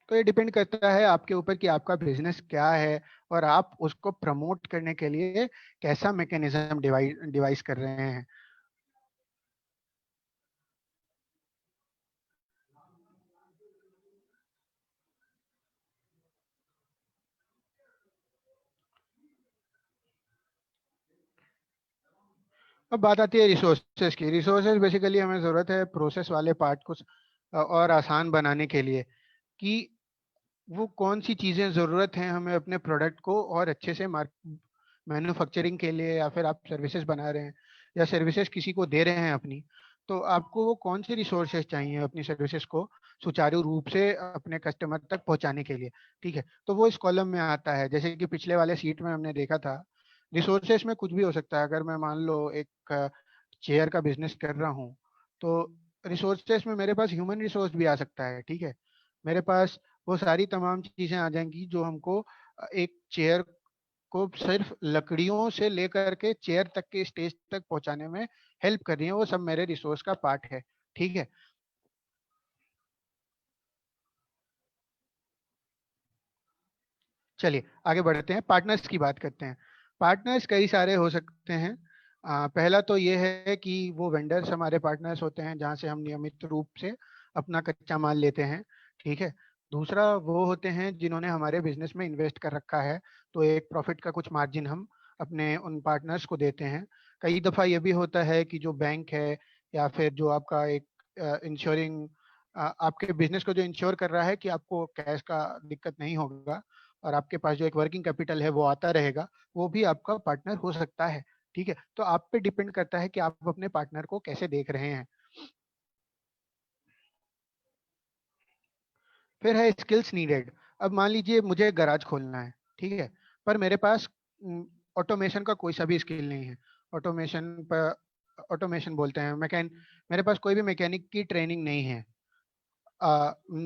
तो ये डिपेंड करता है आपके ऊपर कि आपका बिजनेस क्या है और आप उसको प्रमोट करने के लिए कैसा मैकेनिज्म डिवाइस कर रहे हैं। अब बात आती है रिसोर्सेज की। रिसोर्सेज बेसिकली हमें जरूरत है प्रोसेस वाले पार्ट को और आसान बनाने के लिए, कि वो कौन सी चीजें जरूरत हैं हमें अपने प्रोडक्ट को और अच्छे से मैन्युफैक्चरिंग के लिए, या फिर आप सर्विसेज बना रहे हैं या सर्विसेज किसी को दे रहे हैं अपनी, तो आपको वो कौन से रिसोर्सेज चाहिए अपनी सर्विसेज को सुचारू रूप से अपने कस्टमर तक पहुंचाने के लिए। ठीक है, तो वो इस कॉलम में आता है। जैसे कि पिछले वाले सीट में हमने देखा था, रिसोर्सेज में कुछ भी हो सकता है। अगर मैं मान लो एक चेयर का बिजनेस कर रहा हूँ, तो रिसोर्सेज में मेरे पास ह्यूमन रिसोर्स भी आ सकता है। ठीक है, मेरे पास वो सारी तमाम चीजें आ जाएंगी जो हमको एक चेयर को सिर्फ लकड़ियों से लेकर के चेयर तक के स्टेज तक पहुंचाने में हेल्प कर रही है। वो सब मेरे रिसोर्स का पार्ट है। ठीक है, चलिए आगे बढ़ते हैं, पार्टनर्स की बात करते हैं। पार्टनर्स कई सारे हो सकते हैं। पहला तो ये है कि वो वेंडर्स हमारे पार्टनर्स होते हैं जहाँ से हम नियमित रूप से अपना कच्चा माल लेते हैं। ठीक है, दूसरा वो होते हैं जिन्होंने हमारे बिजनेस में इन्वेस्ट कर रखा है, तो एक प्रॉफिट का कुछ मार्जिन हम अपने उन पार्टनर्स को देते हैं। कई दफा ये भी होता है कि जो बैंक है या फिर जो आपका एक इंश्योरिंग आपके बिजनेस को जो इंश्योर कर रहा है कि आपको कैश का दिक्कत नहीं होगा और आपके पास जो एक वर्किंग कैपिटल है वो आता रहेगा, वो भी आपका पार्टनर हो सकता है। ठीक है, तो आप पे डिपेंड करता है कि आप अपने पार्टनर को कैसे देख रहे हैं। फिर है स्किल्स नीडेड। अब मान लीजिए मुझे गैराज खोलना है, ठीक है, पर मेरे पास ऑटोमेशन का कोई सा भी स्किल नहीं है। ऑटोमेशन पर ऑटोमेशन बोलते हैं मैकेन मेरे पास कोई भी मैकेनिक की ट्रेनिंग नहीं है।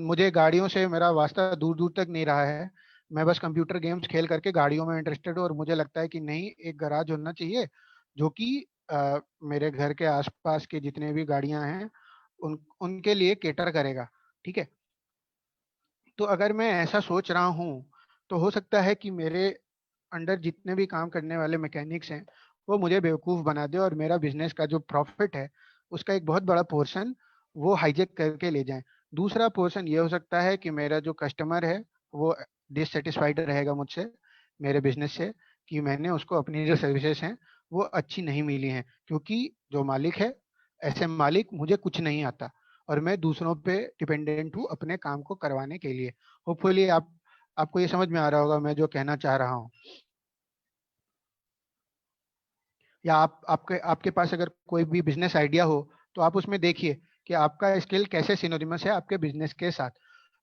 मुझे गाड़ियों से मेरा वास्ता दूर दूर तक नहीं रहा है। मैं बस कंप्यूटर गेम्स खेल करके गाड़ियों में इंटरेस्टेड हूँ और मुझे लगता है कि नहीं, एक गराज होना चाहिए जो कि मेरे घर के आसपास के जितने भी गाड़ियां हैं उनके लिए केटर करेगा। ठीक है, तो अगर मैं ऐसा सोच रहा हूँ तो हो सकता है कि मेरे अंडर जितने भी काम करने वाले मैकेनिक्स हैं वो मुझे बेवकूफ़ बना दे और मेरा बिजनेस का जो प्रॉफिट है उसका एक बहुत बड़ा पोर्शन वो हाईजेक करके ले जाएं। दूसरा पोर्शन ये हो सकता है कि मेरा जो कस्टमर है वो डिससेटिस्फाइड रहेगा मुझसे, मेरे बिजनेस से, कि मैंने उसको अपनी जो सर्विसेज हैं वो अच्छी नहीं मिली हैं, क्योंकि जो मालिक है, ऐसे मालिक मुझे कुछ नहीं आता और मैं दूसरों पे डिपेंडेंट हूँ अपने काम को करवाने के लिए। होपफुली आपको ये समझ में आ रहा होगा मैं जो कहना चाह रहा हूँ। या आपके आपके पास अगर कोई भी बिजनेस आइडिया हो तो आप उसमें देखिए कि आपका स्किल कैसे सिनोनिमस है आपके बिजनेस के साथ।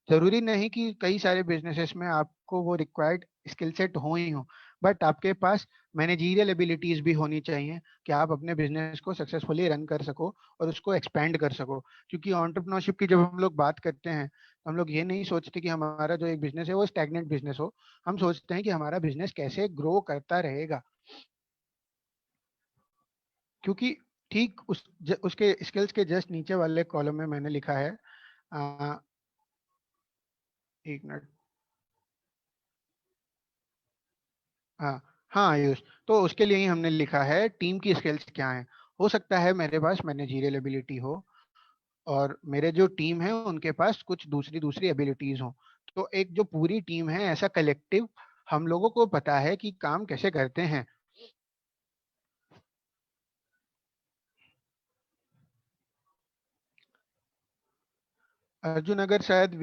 जरूरी नहीं कि कई सारे बिजनेसेस में आपको वो रिक्वायर्ड स्किल सेट हो ही हो, बट आपके पास मैनेजरियल एबिलिटीज भी होनी चाहिए कि आप अपने बिजनेस को सक्सेसफुली रन कर सको और उसको एक्सपेंड कर सको। क्योंकि एंटरप्रेन्योरशिप की जब हम लोग बात करते हैं तो हम लोग ये नहीं सोचते कि हमारा जो एक बिजनेस है वो स्टैग्नेंट बिजनेस हो। हम सोचते हैं कि हमारा बिजनेस कैसे ग्रो करता रहेगा। क्योंकि ठीक उसके स्किल्स के जस्ट नीचे वाले कॉलम में मैंने लिखा है, आ, एक मिनट, हाँ हाँ आयुष, तो उसके लिए ही हमने लिखा है टीम की स्किल्स क्या हैं। हो सकता है मेरे पास मैनेजरियल एबिलिटी हो और मेरे जो टीम है उनके पास कुछ दूसरी दूसरी एबिलिटीज हो, तो एक जो पूरी टीम है ऐसा कलेक्टिव हम लोगों को पता है कि काम कैसे करते हैं। अर्जुन, अगर शायद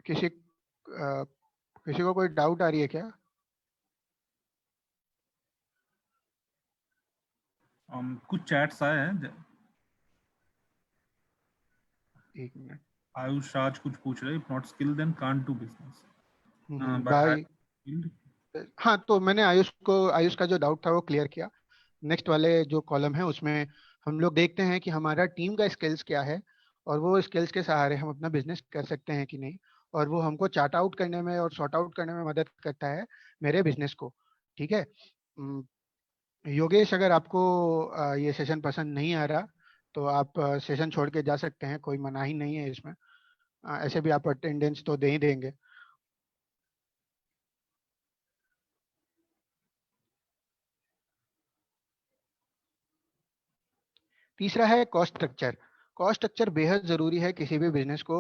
किसी किसी को कोई डाउट आ रही है क्या? कुछ चैट्स आए हैं एक मिनट। आयुष राज कुछ पूछ रहे, if not skill then can't do business but भाई, हाँ तो मैंने आयुष का जो डाउट था वो क्लियर किया। नेक्स्ट वाले जो कॉलम है उसमें हम लोग देखते हैं कि हमारा टीम का स्किल्स क्या है और वो स्किल्स के सहारे हम अपना बिजनेस कर सकते हैं कि नहीं, और वो हमको चार्ट आउट करने में और सॉर्ट आउट करने में मदद करता है मेरे बिजनेस को। ठीक है, योगेश, अगर आपको ये सेशन पसंद नहीं आ रहा तो आप सेशन छोड़ के जा सकते हैं, कोई मनाही नहीं है इसमें। ऐसे भी आप अटेंडेंस तो दे ही देंगे। तीसरा है कॉस्ट स्ट्रक्चर। कॉस्ट स्ट्रक्चर बेहद जरूरी है किसी भी बिजनेस को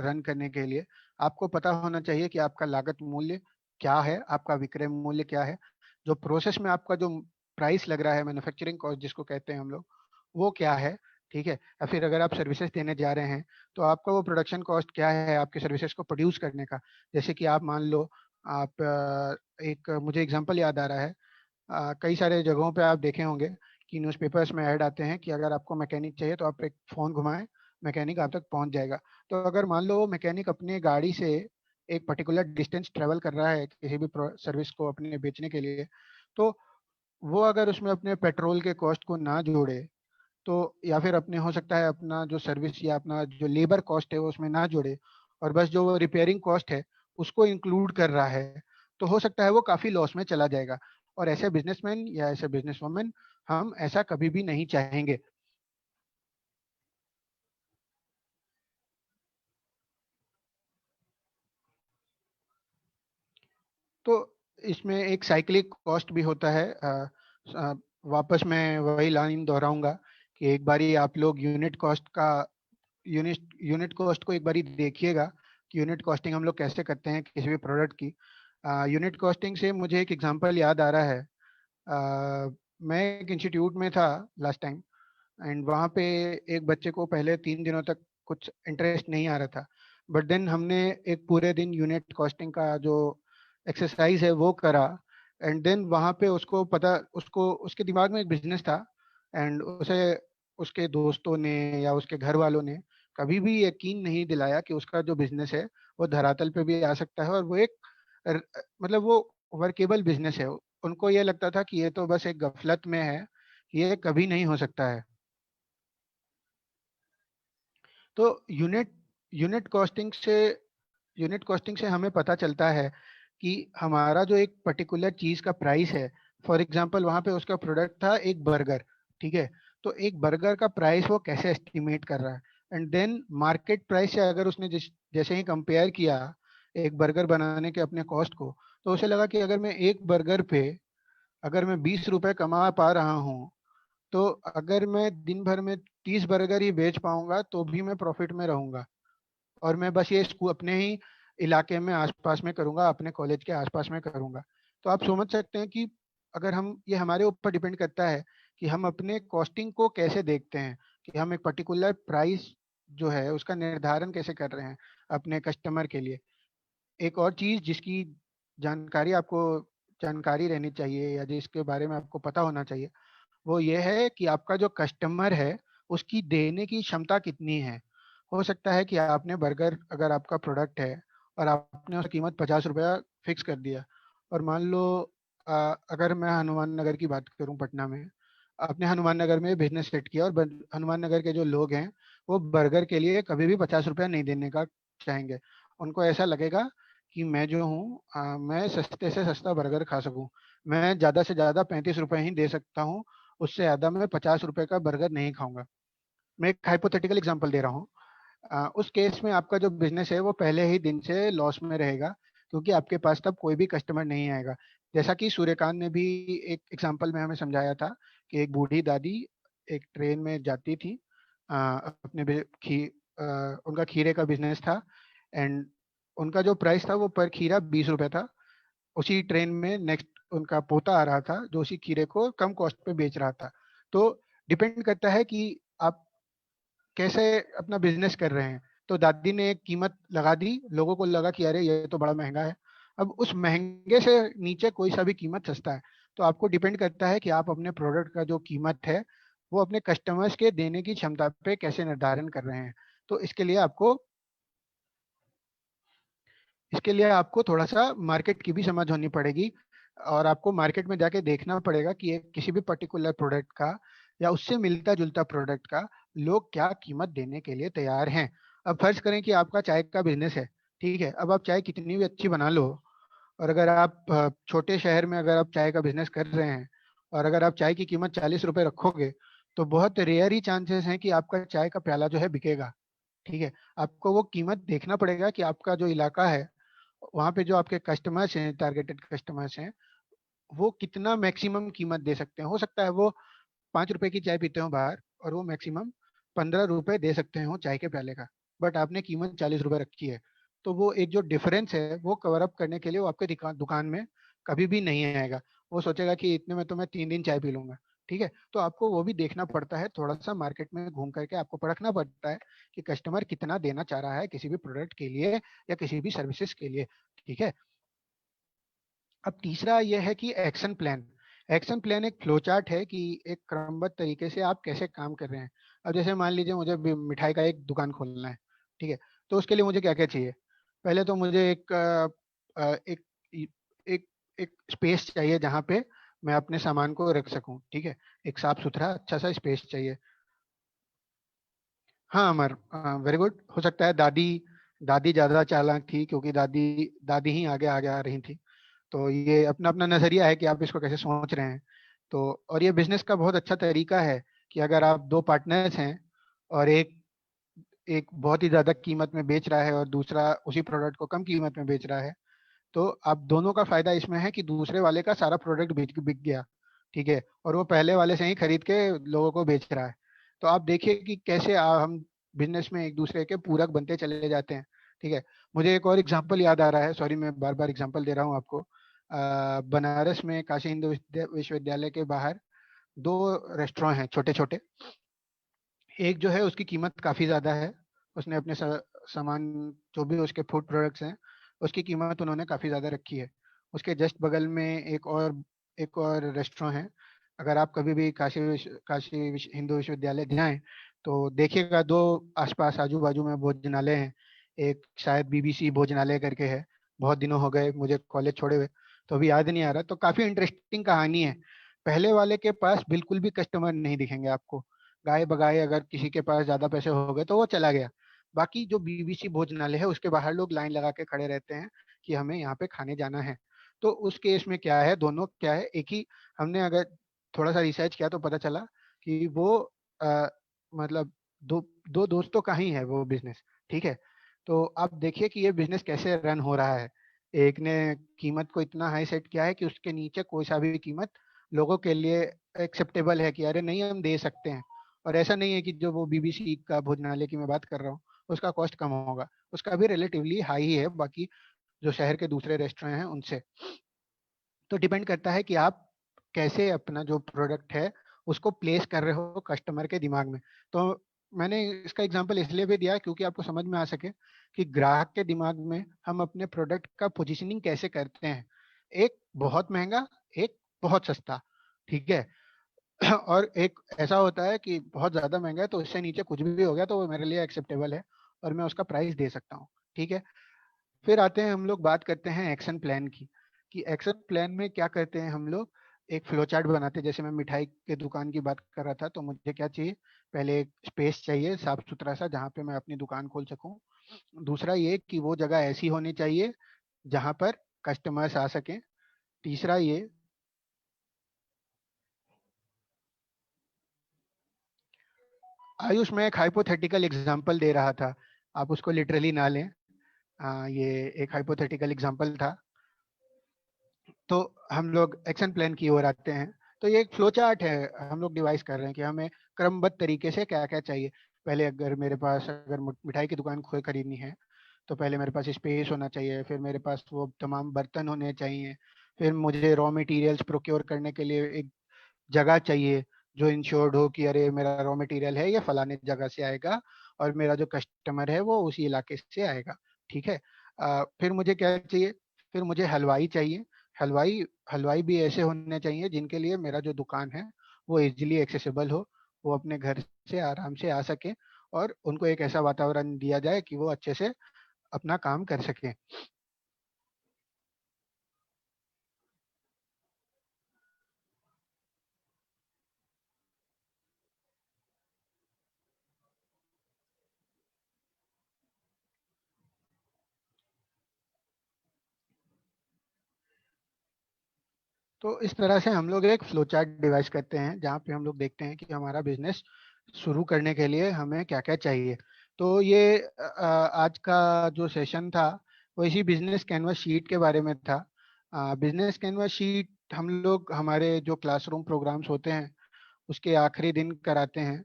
रन करने के लिए। आपको पता होना चाहिए कि आपका लागत मूल्य क्या है, आपका विक्रय मूल्य क्या है, जो प्रोसेस में आपका जो प्राइस लग रहा है, मैन्युफैक्चरिंग कॉस्ट जिसको कहते हैं हम लोग, वो क्या है, ठीक है। या फिर अगर आप सर्विसेज देने जा रहे हैं तो आपका वो प्रोडक्शन कॉस्ट क्या है आपके सर्विसेज को प्रोड्यूस करने का। जैसे कि आप मान लो, आप एक मुझे एग्जांपल याद आ रहा है, कई सारे जगहों पे आप देखे होंगे कि न्यूज़पेपर्स में ऐड आते हैं कि अगर आपको मैकेनिक चाहिए तो आप एक फ़ोन घुमाएं, मैकेनिक आप तक पहुंच जाएगा। तो अगर मान लो वो मैकेनिक अपनी गाड़ी से एक पर्टिकुलर डिस्टेंस ट्रेवल कर रहा है किसी भी सर्विस को अपने बेचने के लिए, तो वो अगर उसमें अपने पेट्रोल के कॉस्ट को ना जोड़े, तो या फिर अपने हो सकता है अपना जो सर्विस या अपना जो लेबर कॉस्ट है वो उसमें ना जोड़े, और बस जो रिपेयरिंग कॉस्ट है उसको इंक्लूड कर रहा है, तो हो सकता है वो काफी लॉस में चला जाएगा। और ऐसे बिजनेसमैन या ऐसे बिजनेस वुमेन, हम ऐसा कभी भी नहीं चाहेंगे। तो इसमें एक साइक्लिक कॉस्ट भी होता है। वापस मैं वही लाइन दोहराऊंगा कि एक बारी आप लोग यूनिट कॉस्ट को एक बारी देखिएगा कि यूनिट कॉस्टिंग हम लोग कैसे करते हैं किसी भी प्रोडक्ट की। यूनिट कॉस्टिंग से मुझे एक एग्जांपल याद आ रहा है। मैं एक इंस्टीट्यूट में था लास्ट टाइम, एंड वहाँ पे एक बच्चे को पहले 3 दिनों तक कुछ इंटरेस्ट नहीं आ रहा था, बट देन हमने एक पूरे दिन यूनिट कॉस्टिंग का जो एक्सरसाइज है वो करा। एंड देन वहाँ पे उसको उसके दिमाग में एक बिजनेस था, एंड उसे उसके दोस्तों ने या उसके घर वालों ने कभी भी यकीन नहीं दिलाया कि उसका जो बिजनेस है वो धरातल पे भी आ सकता है, और वो एक मतलब वो वर्केबल बिजनेस है। उनको ये लगता था कि ये तो बस एक गफलत में है, ये कभी नहीं हो सकता है। तो यूनिट कॉस्टिंग से यूनिट कॉस्टिंग से हमें पता चलता है कि हमारा जो एक पर्टिकुलर चीज का प्राइस है, फॉर एग्जांपल वहां पे उसका प्रोडक्ट था एक बर्गर, ठीक है। तो एक बर्गर का प्राइस वो कैसे एस्टिमेट कर रहा है, एंड देन मार्केट प्राइस से अगर उसने जैसे ही कंपेयर किया एक बर्गर बनाने के अपने कॉस्ट को, तो उसे लगा कि अगर मैं एक बर्गर पे अगर मैं 20 रुपए कमा पा रहा हूँ, तो अगर मैं दिन भर में 30 बर्गर ही बेच पाऊंगा तो भी मैं प्रॉफिट में रहूंगा। और मैं बस ये स्कूल अपने ही इलाके में आसपास में करूंगा, अपने कॉलेज के आसपास में करूंगा। तो आप समझ सकते हैं कि अगर हम ये हमारे ऊपर डिपेंड करता है कि हम अपने कॉस्टिंग को कैसे देखते हैं, कि हम एक पर्टिकुलर प्राइस जो है उसका निर्धारण कैसे कर रहे हैं अपने कस्टमर के लिए। एक और चीज जिसकी जानकारी आपको जानकारी रहनी चाहिए या जिसके बारे में आपको पता होना चाहिए, वो ये है कि आपका जो कस्टमर है उसकी देने की क्षमता कितनी है। हो सकता है कि आपने बर्गर अगर आपका प्रोडक्ट है और आपने उसकी कीमत 50 रुपया फिक्स कर दिया, और मान लो अगर मैं हनुमान नगर की बात करूं पटना में, आपने हनुमान नगर में बिजनेस सेट किया और हनुमान नगर के जो लोग हैं वो बर्गर के लिए कभी भी 50 रुपया नहीं देने का चाहेंगे। उनको ऐसा लगेगा कि मैं जो हूँ मैं सस्ते से सस्ता बर्गर खा सकूं, मैं ज्यादा से ज्यादा 35 रुपए ही दे सकता हूँ, उससे ज्यादा मैं 50 रुपए का बर्गर नहीं खाऊंगा। मैं एक हाइपोथेटिकल एग्जांपल दे रहा हूँ। उस केस में आपका जो बिजनेस है वो पहले ही दिन से लॉस में रहेगा, क्योंकि आपके पास तब कोई भी कस्टमर नहीं आएगा। जैसा कि सूर्यकांत ने भी एक एग्जांपल में हमें समझाया था कि एक बूढ़ी दादी एक ट्रेन में जाती थी, अपने उनका खीरे का बिजनेस था, एंड उनका जो प्राइस था वो पर खीरा 20 रुपए था। उसी ट्रेन में नेक्स्ट उनका पोता आ रहा था जो उसी खीरे को कम कॉस्ट पे बेच रहा था। तो डिपेंड करता है कि आप कैसे अपना बिजनेस कर रहे हैं। तो दादी ने एक कीमत लगा दी, लोगों को लगा कि अरे ये तो बड़ा महंगा है। अब उस महंगे से नीचे कोई सा भी कीमत सस्ता है। तो आपको डिपेंड करता है कि आप अपने प्रोडक्ट का जो कीमत है वो अपने कस्टमर्स के देने की क्षमता पे कैसे निर्धारण कर रहे हैं। तो इसके लिए आपको थोड़ा सा मार्केट की भी समझ होनी पड़ेगी, और आपको मार्केट में जाके देखना पड़ेगा कि एक किसी भी पर्टिकुलर प्रोडक्ट का या उससे मिलता जुलता प्रोडक्ट का लोग क्या कीमत देने के लिए तैयार हैं। अब फर्ज करें कि आपका चाय का बिजनेस है, ठीक है। अब आप चाय कितनी भी अच्छी बना लो, और अगर आप छोटे शहर में अगर आप चाय का बिजनेस कर रहे हैं और अगर आप चाय की कीमत 40 रुपए रखोगे, तो बहुत रेयर ही चांसेस हैं कि आपका चाय का प्याला जो है बिकेगा, ठीक है, आपको वो कीमत देखना पड़ेगा कि आपका जो इलाका है वहाँ पे जो आपके कस्टमर्स हैं, टारगेटेड कस्टमर्स हैं, वो कितना मैक्सिमम कीमत दे सकते हैं। हो सकता है वो 5 रुपए की चाय पीते हो बाहर और वो मैक्सिमम 15 रुपए दे सकते हो चाय के प्याले का, बट आपने कीमत 40 रुपए रखी है। तो वो एक जो डिफरेंस है वो कवर अप करने के लिए वो आपके दुकान में कभी भी नहीं आएगा। वो सोचेगा कि इतने में तो मैं 3 दिन चाय पी लूंगा। ठीक है, तो आपको वो भी देखना पड़ता है, थोड़ा सा मार्केट में घूम करके आपको परखना पड़ता है कि कस्टमर कितना देना चाह रहा है किसी भी प्रोडक्ट के लिए या किसी भी सर्विसेज के लिए। ठीक है, अब तीसरा यह है कि एक्शन प्लान। एक्शन प्लान एक फ्लो चार्ट है कि एक क्रमबद्ध तरीके से आप कैसे काम कर रहे हैं। अब जैसे मान लीजिए मुझे मिठाई का एक दुकान खोलना है, ठीक है, तो उसके लिए मुझे क्या क्या चाहिए। पहले तो मुझे एक एक एक स्पेस चाहिए जहाँ पे मैं अपने सामान को रख सकूं। ठीक है, एक साफ सुथरा अच्छा सा स्पेस चाहिए। हाँ अमर, वेरी गुड। हो सकता है दादी दादी ज्यादा चालाक थी क्योंकि दादी दादी ही आगे आगे आ रही थी। तो ये अपना अपना नजरिया है कि आप इसको कैसे सोच रहे हैं। तो और ये बिजनेस का बहुत अच्छा तरीका है कि अगर आप दो पार्टनर्स हैं और एक एक बहुत ही ज्यादा कीमत में बेच रहा है और दूसरा उसी प्रोडक्ट को कम कीमत में बेच रहा है, तो आप दोनों का फायदा इसमें है कि दूसरे वाले का सारा प्रोडक्ट बिक बिक गया। ठीक है, और वो पहले वाले से ही खरीद के लोगों को बेच रहा है। तो आप देखिए कि कैसे हम बिजनेस में एक दूसरे के पूरक बनते चले जाते हैं। ठीक है, मुझे एक और एग्जांपल याद आ रहा है, सॉरी मैं बार बार एग्जांपल दे रहा हूँ आपको। बनारस में काशी हिंदू विश्वविद्यालय के बाहर दो रेस्टोरेंट हैं छोटे छोटे। एक जो है उसकी कीमत काफी ज्यादा है, उसने अपने सामान जो भी उसके फूड प्रोडक्ट्स हैं उसकी कीमत उन्होंने काफी ज्यादा रखी है। उसके जस्ट बगल में एक और रेस्टोरेंट है। अगर आप कभी भी हिंदू विश्वविद्यालय जाएं तो देखिएगा दो आसपास आजू बाजू में भोजनालय हैं। एक शायद बीबीसी भोजनालय करके है, बहुत दिनों हो गए मुझे कॉलेज छोड़े हुए तो अभी याद नहीं आ रहा। तो काफी इंटरेस्टिंग कहानी है। पहले वाले के पास बिल्कुल भी कस्टमर नहीं दिखेंगे आपको, गाय बगाए अगर किसी के पास ज्यादा पैसे हो गए तो वो चला गया। बाकी जो बीबीसी भोजनालय है उसके बाहर लोग लाइन लगा के खड़े रहते हैं कि हमें यहाँ पे खाने जाना है। तो उस केस में क्या है, दोनों क्या है, एक ही हमने अगर थोड़ा सा रिसर्च किया तो पता चला कि वो आ, मतलब दो दो दोस्तों का ही है वो बिजनेस। ठीक है, तो आप देखिए कि ये बिजनेस कैसे रन हो रहा है। एक ने कीमत को इतना हाई सेट किया है कि उसके नीचे कोई सा भी कीमत लोगों के लिए एक्सेप्टेबल है कि अरे नहीं हम दे सकते हैं। और ऐसा नहीं है कि जो वो बीबीसी का भोजनालय की मैं बात कर रहा हूँ उसका कॉस्ट कम होगा, उसका भी रिलेटिवली हाई ही है बाकी जो शहर के दूसरे रेस्टोरेंट हैं उनसे। तो डिपेंड करता है कि आप कैसे अपना जो प्रोडक्ट है उसको प्लेस कर रहे हो कस्टमर के दिमाग में। तो मैंने इसका एग्जांपल इसलिए भी दिया क्योंकि आपको समझ में आ सके कि ग्राहक के दिमाग में हम अपने प्रोडक्ट का पोजीशनिंग कैसे करते हैं। एक बहुत महंगा, एक बहुत सस्ता। ठीक है, और एक ऐसा होता है कि बहुत ज्यादा महंगा है तो इससे नीचे कुछ भी हो गया तो वो मेरे लिए एक्सेप्टेबल है और मैं उसका प्राइस दे सकता हूँ। ठीक है, फिर आते हैं हम लोग बात करते हैं एक्शन प्लान की कि एक्शन प्लान में क्या करते हैं हम लोग। एक फ्लो चार्ट बनाते हैं, जैसे मैं मिठाई के दुकान की बात कर रहा था तो मुझे क्या चाहिए, पहले एक स्पेस चाहिए साफ सुथरा सा जहाँ पे मैं अपनी दुकान खोल सकूं। दूसरा ये कि वो जगह ऐसी होनी चाहिए जहाँ पर कस्टमर्स आ सकें। तीसरा ये, आयुष मैं एक हाइपोथेटिकल एग्जांपल दे रहा था, आप उसको लिटरली ना लें। ये एक हाइपोथेटिकल एग्जांपल था। तो हम लोग एक्शन प्लान की ओर आते हैं। तो ये एक फ्लो चार्ट है, हम लोग डिवाइस कर रहे हैं कि हमें क्रमबद्ध तरीके से क्या क्या चाहिए। पहले अगर मेरे पास अगर मिठाई की दुकान खोल खरीदनी है तो पहले मेरे पास स्पेस होना चाहिए, फिर मेरे पास वो तमाम बर्तन होने चाहिए, फिर मुझे रॉ मटेरियल्स प्रोक्योर करने के लिए एक जगह चाहिए जो इंश्योर्ड हो कि अरे मेरा रॉ मटेरियल है ये फलाने जगह से आएगा और मेरा जो कस्टमर है वो उसी इलाके से आएगा। ठीक है, फिर मुझे क्या चाहिए, फिर मुझे हलवाई चाहिए। हलवाई हलवाई भी ऐसे होने चाहिए जिनके लिए मेरा जो दुकान है वो इजीली एक्सेसिबल हो, वो अपने घर से आराम से आ सके और उनको एक ऐसा वातावरण दिया जाए कि वो अच्छे से अपना काम कर सके। तो इस तरह से हम लोग एक फ्लो चार्ट डिवाइस करते हैं जहाँ पे हम लोग देखते हैं कि हमारा बिजनेस शुरू करने के लिए हमें क्या क्या चाहिए। तो ये आज का जो सेशन था वो इसी बिजनेस कैनवास शीट के बारे में था। बिजनेस कैनवास शीट हम लोग हमारे जो क्लासरूम प्रोग्राम्स होते हैं उसके आखिरी दिन कराते हैं।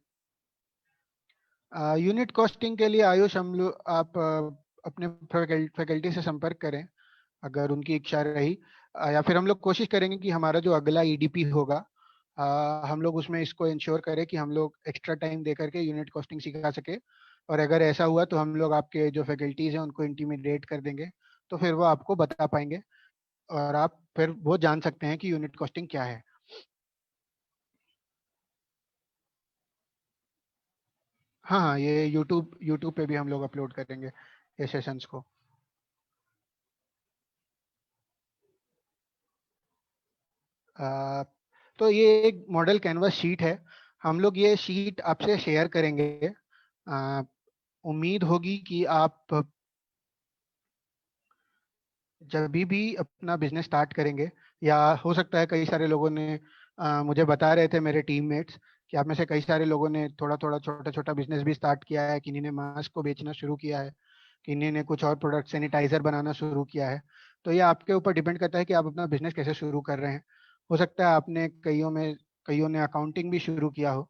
यूनिट कॉस्टिंग के लिए आयुष हम लोग आप अपने फैकल्टी से संपर्क करें अगर उनकी इच्छा रही, या फिर हम लोग कोशिश करेंगे कि हमारा जो अगला ईडीपी होगा हम लोग उसमें इसको इंश्योर करें कि हम लोग एक्स्ट्रा टाइम दे करके यूनिट कॉस्टिंग सिखा सके। और अगर ऐसा हुआ तो हम लोग आपके जो फैकल्टीज हैं उनको इंटीमिडेट कर देंगे, तो फिर वो आपको बता पाएंगे और आप फिर वो जान सकते हैं कि यूनिट कॉस्टिंग क्या है। हाँ हाँ, ये यूट्यूब पे भी हम लोग अपलोड करेंगे ये सेशंस को। तो ये एक मॉडल कैनवास शीट है, हम लोग ये शीट आपसे शेयर करेंगे। उम्मीद होगी कि आप जब भी अपना बिजनेस स्टार्ट करेंगे, या हो सकता है कई सारे लोगों ने मुझे बता रहे थे मेरे टीममेट्स कि आप में से कई सारे लोगों ने थोड़ा थोड़ा छोटा छोटा बिजनेस भी स्टार्ट किया है, किन्हीं ने मास्क को बेचना शुरू किया है, किन्हीं ने कुछ और प्रोडक्ट सैनिटाइजर बनाना शुरू किया है। तो ये आपके ऊपर डिपेंड करता है कि आप अपना बिजनेस कैसे शुरू कर रहे हैं। हो सकता है आपने कईयों ने अकाउंटिंग भी शुरू किया हो।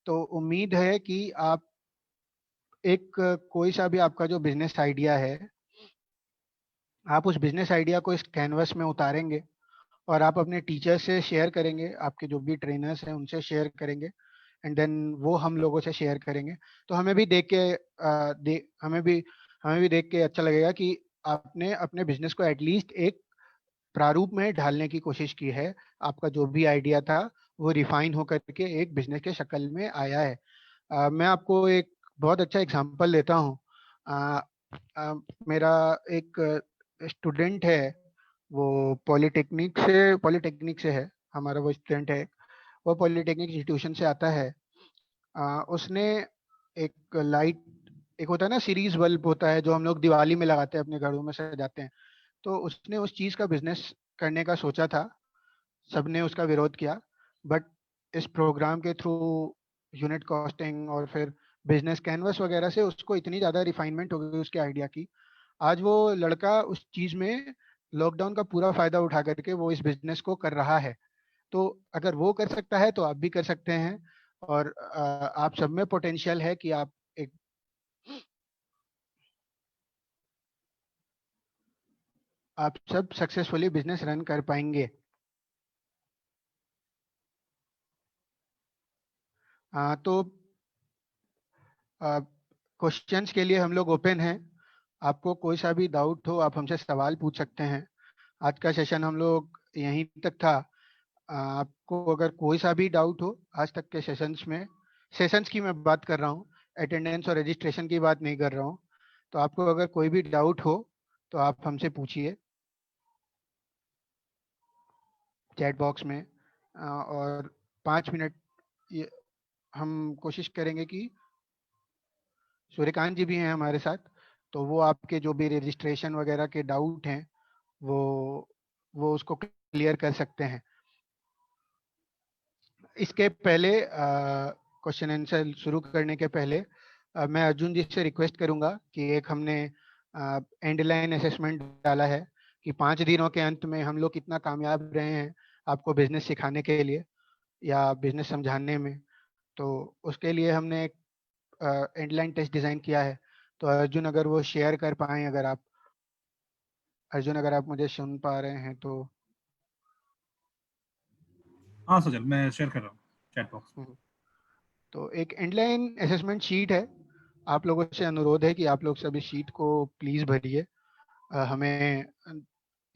तो उम्मीद है कि आप एक कोई सा भी आपका जो बिजनेस आइडिया है, आप उस बिजनेस आइडिया को इस कैनवस में उतारेंगे और आप अपने टीचर से शेयर करेंगे, आपके जो भी ट्रेनर्स हैं उनसे शेयर करेंगे, एंड देन वो हम लोगों से शेयर करेंगे। तो हमें भी देख के हमें भी देख के अच्छा लगेगा कि आपने अपने बिजनेस को एटलीस्ट एक प्रारूप में ढालने की कोशिश की है। आपका जो भी आइडिया था वो रिफाइन होकर के एक बिजनेस के शक्ल में आया है। मैं आपको एक बहुत अच्छा एग्जांपल देता हूँ। अ, मेरा एक स्टूडेंट है, वो पॉलिटेक्निक से है, हमारा वो स्टूडेंट है, वो पॉलिटेक्निक इंस्टीट्यूशन से आता है। उसने एक लाइट, एक होता है ना सीरीज बल्ब होता है जो हम लोग दिवाली में लगाते हैं अपने घरों में सजाते हैं, तो उसने उस चीज का बिजनेस करने का सोचा था। सबने उसका विरोध किया, बट इस प्रोग्राम के थ्रू यूनिट कॉस्टिंग और फिर बिजनेस कैनवस वगैरह से उसको इतनी ज्यादा रिफाइनमेंट हो गई उसके आइडिया की। आज वो लड़का उस चीज में लॉकडाउन का पूरा फायदा उठा करके वो इस बिजनेस को कर रहा है। तो अगर वो कर सकता है तो आप भी कर सकते हैं। और आप सब में पोटेंशियल है कि एक आप सब सक्सेसफुली बिजनेस रन कर पाएंगे। तो क्वेश्चंस के लिए हम लोग ओपन हैं। आपको कोई सा भी डाउट हो आप हमसे सवाल पूछ सकते हैं। आज का सेशन हम लोग यहीं तक था। आपको अगर कोई सा भी डाउट हो आज तक के सेशंस की मैं बात कर रहा हूँ, अटेंडेंस और रजिस्ट्रेशन की बात नहीं कर रहा हूँ। तो आपको अगर कोई भी डाउट हो तो आप हमसे पूछिए चैट बॉक्स में। और 5 मिनट ये हम कोशिश करेंगे कि सूर्यकांत जी भी हैं हमारे साथ, तो वो आपके जो भी रजिस्ट्रेशन वगैरह के डाउट हैं वो वो उसको क्लियर कर सकते हैं। इसके पहले क्वेश्चन आंसर शुरू करने के पहले मैं अर्जुन जी से रिक्वेस्ट करूंगा कि एक हमने एंड लाइन असेसमेंट डाला है कि 5 दिनों के अंत में हम लोग कितना कामयाब रहे हैं आपको बिजनेस सिखाने के लिए या बिजनेस समझाने में। तो उसके लिए हमने एक एंड लाइन टेस्ट डिजाइन किया है। तो अर्जुन, अगर वो शेयर कर पाए, अगर आप मुझे सुन पा रहे हैं तो। हाँ सजल, मैं शेयर कर रहा हूँ चैट बॉक्स। हम्म, तो एक एंडलाइन असेसमेंट शीट है। आप लोगों से अनुरोध है कि आप लोग सभी शीट को प्लीज भरिए। हमें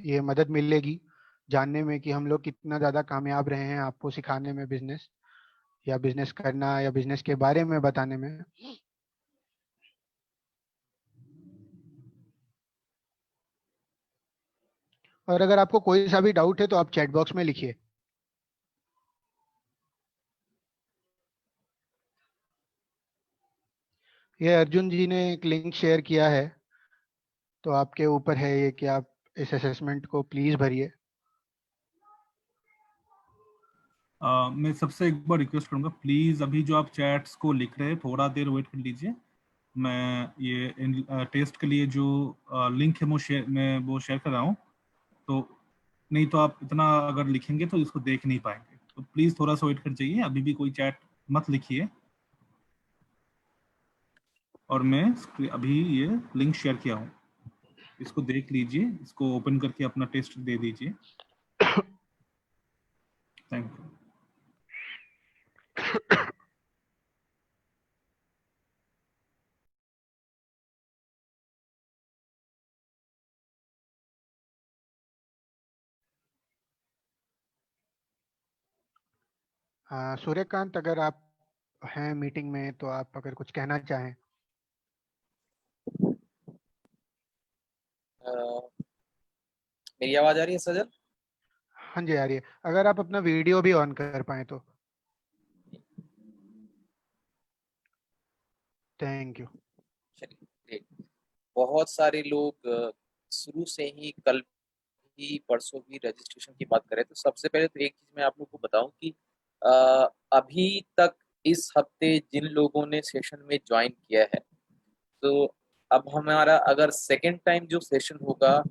ये मदद मिलेगी जानने में कि हम लोग कितना ज़्यादा कामयाब रहे हैं आपको सिखाने में बिजनेस, या बिजनेस करना, या बिजनेस के बारे में बताने में। और अगर आपको कोई सा भी डाउट है तो आप चैट बॉक्स में लिखिए। ये अर्जुन जी ने एक लिंक शेयर किया है, तो आपके ऊपर है ये कि आप इस असेसमेंट को प्लीज भरिए। मैं सबसे एक बार रिक्वेस्ट करूंगा, प्लीज अभी जो आप चैट्स को लिख रहे हैं थोड़ा देर वेट कर लीजिए, मैं ये टेस्ट के लिए जो लिंक है वो शेयर कर रहा हूँ, तो नहीं तो आप इतना अगर लिखेंगे तो इसको देख नहीं पाएंगे, तो प्लीज थोड़ा सा वेट कर जाइए, अभी भी कोई चैट मत लिखिए। और मैं अभी ये लिंक शेयर किया हूँ, इसको देख लीजिए, इसको ओपन करके अपना टेस्ट दे दीजिए। Thank you. सूर्यकांत, अगर आप हैं मीटिंग में तो आप अगर कुछ कहना चाहें। मेरी आवाज आ रही है सजल? हाँ जी आ रही है, अगर आप अपना वीडियो भी ऑन कर पाए तो। Thank you. चलिए ग्रेट। बहुत सारे लोग शुरू से ही, कल ही परसों भी रजिस्ट्रेशन की बात करें, तो सबसे पहले तो एक चीज मैं आप लोग को बताऊं कि अ, अभी तक इस हफ्ते जिन लोगों ने सेशन में ज्वाइन किया है, तो अब हमारा अगर सेकेंड टाइम जो सेशन होगा,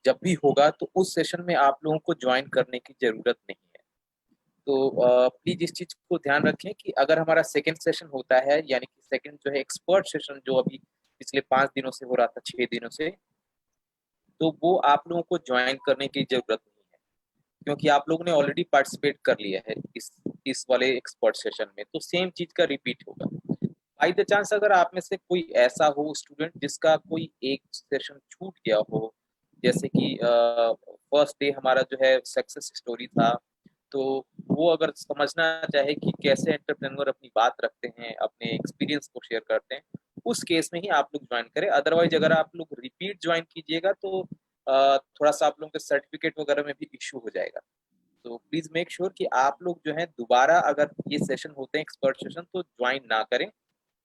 जब भी होगा, तो उस सेशन में आप लोगों को ज्वाइन करने की जरूरत नहीं है। तो प्लीज इस चीज को ध्यान रखें कि अगर हमारा सेकेंड सेशन होता है, यानी कि सेकेंड जो है एक्सपर्ट सेशन, जो अभी पिछले 5 दिनों से हो रहा था, 6 दिनों से, तो वो आप लोगों को ज्वाइन करने की जरूरत नहीं है, क्योंकि आप लोगों ने ऑलरेडी पार्टिसिपेट कर लिया है इस वाले एक्सपर्ट सेशन में, तो सेम चीज का रिपीट होगा। बाई द चांस अगर आप में से कोई ऐसा हो स्टूडेंट जिसका कोई एक सेशन छूट गया हो, जैसे कि फर्स्ट डे हमारा जो है सक्सेस स्टोरी था, तो वो अगर समझना चाहे कि कैसे एंटरप्रेन्योर अपनी बात रखते हैं, अपने एक्सपीरियंस को शेयर करते हैं, उस केस में ही आप लोग ज्वाइन करें। अदरवाइज अगर आप लोग रिपीट ज्वाइन कीजिएगा तो थोड़ा सा आप लोगों के सर्टिफिकेट वगैरह में भी इश्यू हो जाएगा। तो प्लीज मेक श्योर कि आप लोग जो है दोबारा अगर ये सेशन होते हैं एक्सपर्ट सेशन, तो ज्वाइन ना करें।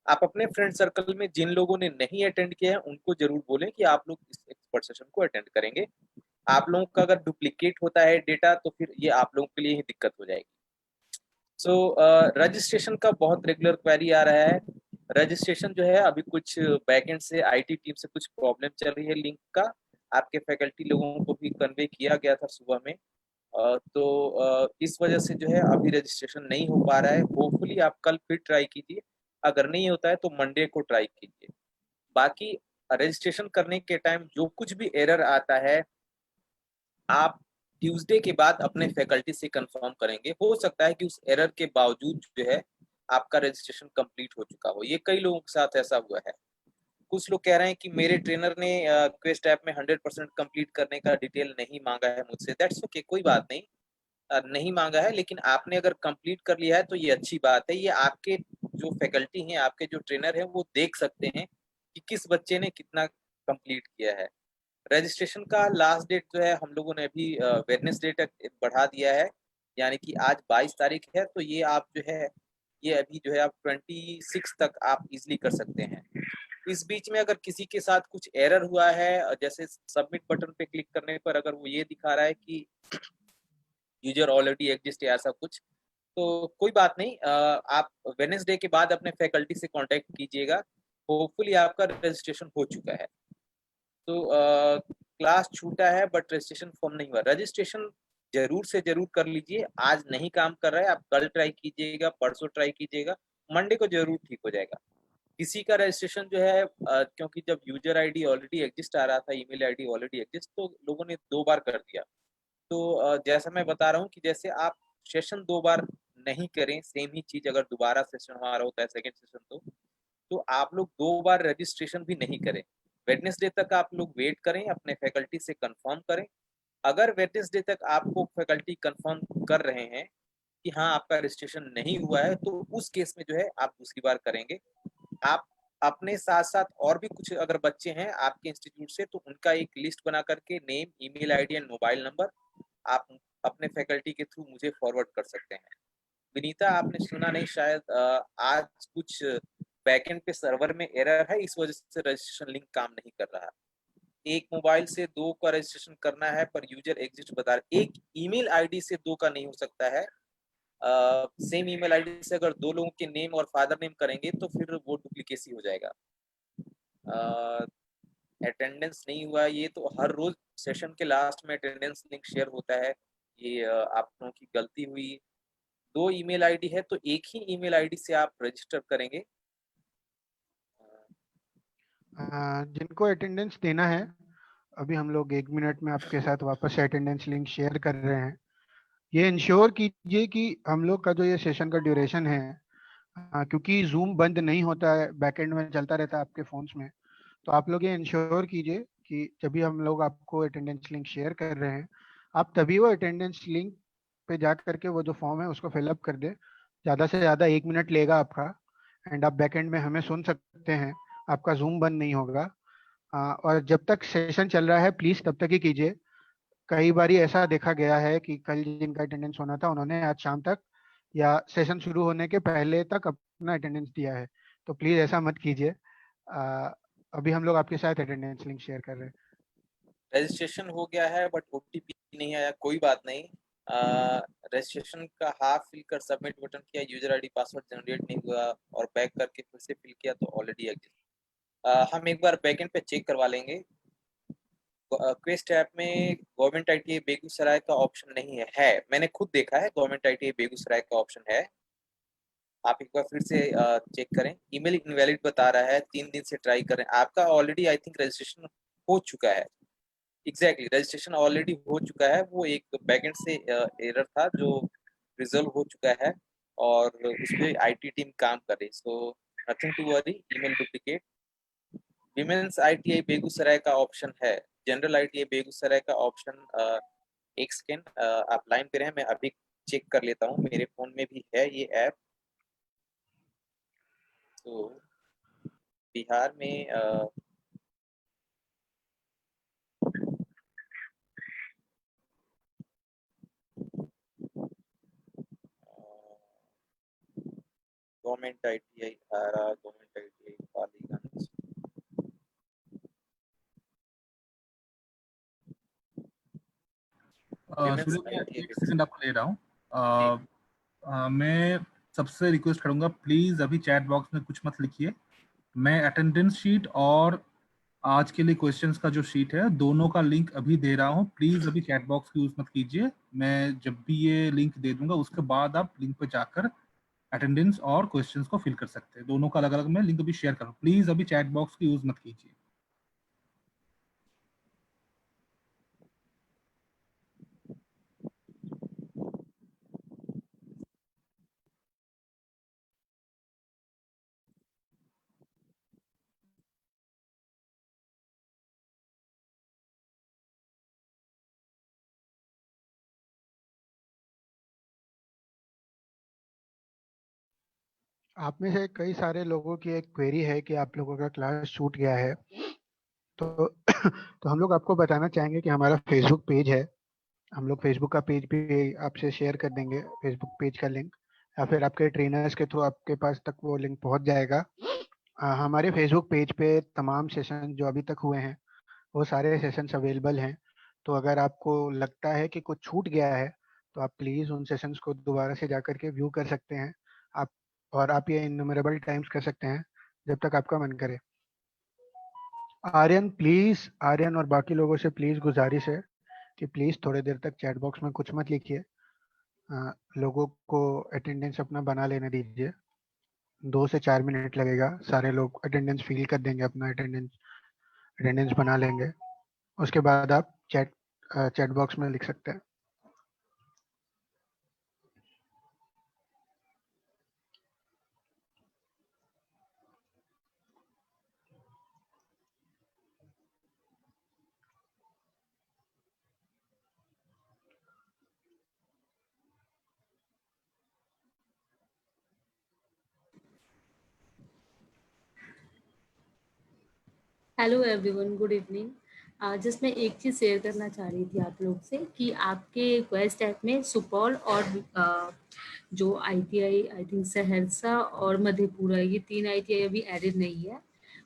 आप अपने फ्रेंड सर्कल में जिन लोगों ने नहीं अटेंड किया है उनको जरूर बोलें कि आप लोग इस एक्सपर्ट सेशन को अटेंड करेंगे। आप लोगों का अगर डुप्लीकेट होता है डेटा, तो फिर ये आप लोगों के लिए ही दिक्कत हो जाएगी। सो रजिस्ट्रेशन का बहुत रेगुलर क्वेरी आ रहा है। रजिस्ट्रेशन जो है अभी कुछ बैकएंड से आईटी टीम से कुछ प्रॉब्लम चल रही है लिंक का, आपके फैकल्टी लोगों को भी कन्वे किया गया था सुबह में। इस वजह से जो है अभी रजिस्ट्रेशन नहीं हो पा रहा है। होपफुली आप कल फिर ट्राई कीजिए, अगर नहीं होता है तो मंडे को ट्राई कीजिए। बाकी रजिस्ट्रेशन करने के टाइम जो कुछ भी एरर आता है, आप ट्यूसडे के बाद अपने फैकल्टी से कंफर्म करेंगे। हो सकता है कि उस एरर के बावजूद जो है आपका रजिस्ट्रेशन कंप्लीट हो चुका हो। ये कई लोगों के साथ ऐसा हुआ है। कुछ लोग कह रहे हैं कि मेरे ट्रेनर ने क्वेस्ट ऐप में 100% कंप्लीट करने का डिटेल नहीं मांगा है मुझसे। दैट्स ओके, कोई बात नहीं, नहीं मांगा है, लेकिन आपने अगर कंप्लीट कर लिया है तो ये अच्छी बात है। ये आपके जो फैकल्टी हैं, आपके जो ट्रेनर हैं, वो देख सकते हैं कि किस बच्चे ने कितना कंप्लीट किया है। रजिस्ट्रेशन का लास्ट डेट जो है हम लोगों ने अभी वेडनेसडे तक बढ़ा दिया है, यानी कि आज 22 तारीख है, तो ये आप जो है ये अभी जो है आप 26 तक आप इजिली कर सकते हैं। इस बीच में अगर किसी के साथ कुछ एरर हुआ है, जैसे सबमिट बटन पे क्लिक करने पर अगर वो ये दिखा रहा है कि यूजर ऑलरेडी एग्जिस्ट या ऐसा कुछ, तो कोई बात नहीं, आप वेडनेसडे के बाद अपने फैकल्टी से कांटेक्ट कीजिएगा। होपफुली आपका रजिस्ट्रेशन हो चुका है। तो क्लास छूटा है बट रजिस्ट्रेशन फॉर्म नहीं हुआ। रजिस्ट्रेशन जरूर से जरूर कर लीजिए। आज नहीं काम कर रहा है, आप कल ट्राई कीजिएगा, परसों ट्राई कीजिएगा, मंडे को जरूर ठीक हो जाएगा। किसी का रजिस्ट्रेशन जो है क्योंकि जब यूजर आईडी ऑलरेडी एग्जिस्ट आ रहा था, ईमेल आईडी ऑलरेडी एग्जिस्ट, तो लोगों ने 2 बार कर दिया। तो जैसा मैं बता रहा हूँ कि जैसे आप सेशन 2 बार नहीं करें, सेम ही चीज अगर दोबारा सेशन हमारा होता है सेकेंड सेशन, तो आप लोग 2 बार रजिस्ट्रेशन भी नहीं करें। वेडनेसडे तक आप लोग वेट करें, अपने फैकल्टी से कंफर्म करें। अगर वेडनेसडे तक आपको फैकल्टी कंफर्म कर रहे हैं कि हाँ आपका रजिस्ट्रेशन नहीं हुआ है, तो उस केस में जो है आप दूसरी बार करेंगे। आप अपने साथ साथ और भी कुछ अगर बच्चे हैं आपके इंस्टीट्यूट से, तो उनका एक लिस्ट बना करके name, email ID and mobile number आप अपने फैकल्टी के थ्रू मुझे फॉरवर्ड कर सकते हैं। विनीता, आपने सुना नहीं शायद, आज कुछ बैकएंड पे सर्वर में एरर है, इस वजह से रजिस्ट्रेशन लिंक काम नहीं कर रहा। एक मोबाइल से 2 का रजिस्ट्रेशन करना है पर यूजर एग्जिस्ट बता रहा है। एक ईमेल आईडी से 2 का नहीं हो सकता है। सेम ईमेल आईडी से अगर 2 लोगों के नेम और फादर नेम करेंगे तो फिर वो डुप्लीकेसी हो जाएगा। अटेंडेंस नहीं हुआ, ये तो हर रोज सेशन के लास्ट में अटेंडेंस लिंक शेयर होता है, ये आप लोगों की गलती हुई। 2 ईमेल आईडी है तो एक ही ईमेल आईडी से आप रजिस्टर करेंगे। जिनको अटेंडेंस देना है, अभी हम लोग 1 मिनट में आपके साथ वापस से अटेंडेंस लिंक शेयर कर रहे हैं। ये इंश्योर कीजिए कि हम लोग का जो ये सेशन का ड्यूरेशन है, क्योंकि जूम बंद नहीं होता है, बैकएंड में चलता रहता है आपके फोन्स में, तो आप लोग ये इंश्योर कीजिए कि जब भी हम लोग आपको अटेंडेंस लिंक शेयर कर रहे हैं, आप तभी वो अटेंडेंस लिंक पे जा करके वो जो फॉर्म है उसको फिलअप कर दे। ज़्यादा से ज़्यादा 1 मिनट लेगा आपका, एंड आप बैकएंड में हमें सुन सकते हैं, आपका जूम बंद नहीं होगा। और जब तक सेशन चल रहा है प्लीज़ तब तक ही कीजिए। कई बार ऐसा देखा गया है कि कल जिनका अटेंडेंस होना था उन्होंने आज शाम तक या सेशन शुरू होने के पहले तक अपना अटेंडेंस दिया है, तो प्लीज़ ऐसा मत कीजिए। अभी हम लोग आपके साथ अटेंडेंस लिंक शेयर कर रहे हैं। रजिस्ट्रेशन हो गया है बट ओटीपी नहीं आया, कोई बात नहीं। रजिस्ट्रेशन का हाफ फिल कर सबमिट बटन किया, यूजर आईडी पासवर्ड जनरेट नहीं हुआ और बैक करके फिर से फिल किया तो ऑलरेडी एग्जिस्ट। हम एक बार बैकएंड पे चेक करवा लेंगे। क्वेस्ट ऐप में गवर्नमेंट आईटीआई बेगूसराय का ऑप्शन नहीं है, मैंने खुद देखा है, गवर्नमेंट आईटीआई बेगूसराय का ऑप्शन है। आप एक बार फिर से चेक करें। ईमेल इनवैलिड बता रहा है, 3 दिन से ट्राई करें। आपका ऑलरेडी आई थिंक रजिस्ट्रेशन हो चुका है। एग्जैक्टली रजिस्ट्रेशन ऑलरेडी हो चुका है, वो एक बैकएंड से एरर था जो रिजॉल्व हो चुका है और उस पर आईटी टीम काम कर रही। So nothing to worry. Email duplicate. Women's ITI Begusarai का ऑप्शन है, जनरल आईटीआई बेगूसराय का ऑप्शन। एक सेकेंड, आप लाइन पे रहें, मैं अभी चेक कर लेता हूँ, मेरे फोन में भी है ये ऐप। तो बिहार में गवर्नमेंट आईटीआई आरा, गवर्नमेंट आईटीआई पालीगंज। सूर्य भैया, एक सेकंड आपको ले रहा हूँ। मैं सबसे रिक्वेस्ट करूंगा, प्लीज अभी चैट बॉक्स में कुछ मत लिखिए। मैं अटेंडेंस शीट और आज के लिए क्वेश्चंस का जो शीट है दोनों का लिंक अभी दे रहा हूँ। प्लीज अभी चैट बॉक्स की यूज मत कीजिए। मैं जब भी ये लिंक दे दूंगा उसके बाद आप लिंक पे जाकर अटेंडेंस और क्वेश्चंस को फिल कर सकते हैं। दोनों का अलग अलग मैं लिंक अभी शेयर करूँ। प्लीज अभी चैट बॉक्स की यूज मत कीजिए। आप में से कई सारे लोगों की एक क्वेरी है कि आप लोगों का क्लास छूट गया है, तो तो हम लोग आपको बताना चाहेंगे कि हमारा फेसबुक पेज है। हम लोग फेसबुक का पेज भी आपसे शेयर कर देंगे, फेसबुक पेज का लिंक, या फिर आपके ट्रेनर्स के थ्रू आपके पास तक वो लिंक पहुंच जाएगा। हमारे फेसबुक पेज पे तमाम सेशन जो अभी तक हुए हैं वो सारे सेशंस अवेलेबल हैं। तो अगर आपको लगता है कि कुछ छूट गया है तो आप प्लीज़ उन सेशंस को दोबारा से जाकर के व्यू कर सकते हैं। आप और आप ये इन्यूमरेबल टाइम्स कर सकते हैं जब तक आपका मन करे। आर्यन और बाकी लोगों से प्लीज़ गुजारिश है कि प्लीज़ थोड़ी देर तक चैट बॉक्स में कुछ मत लिखिए। लोगों को अटेंडेंस अपना बना लेने दीजिए। 2 से 4 मिनट लगेगा, सारे लोग अटेंडेंस फील कर देंगे, अपना अटेंडेंस बना लेंगे। उसके बाद आप चैट बॉक्स में लिख सकते हैं। Hello everyone, good evening. Just मैं एक चीज़ शेयर करना चाह रही थी आप लोग से कि आपके क्वेस्ट ऐप में सुपौल और जो आईटीआई आई थिंक सहरसा और मधेपुरा, ये 3 आईटीआई अभी एडेड नहीं है।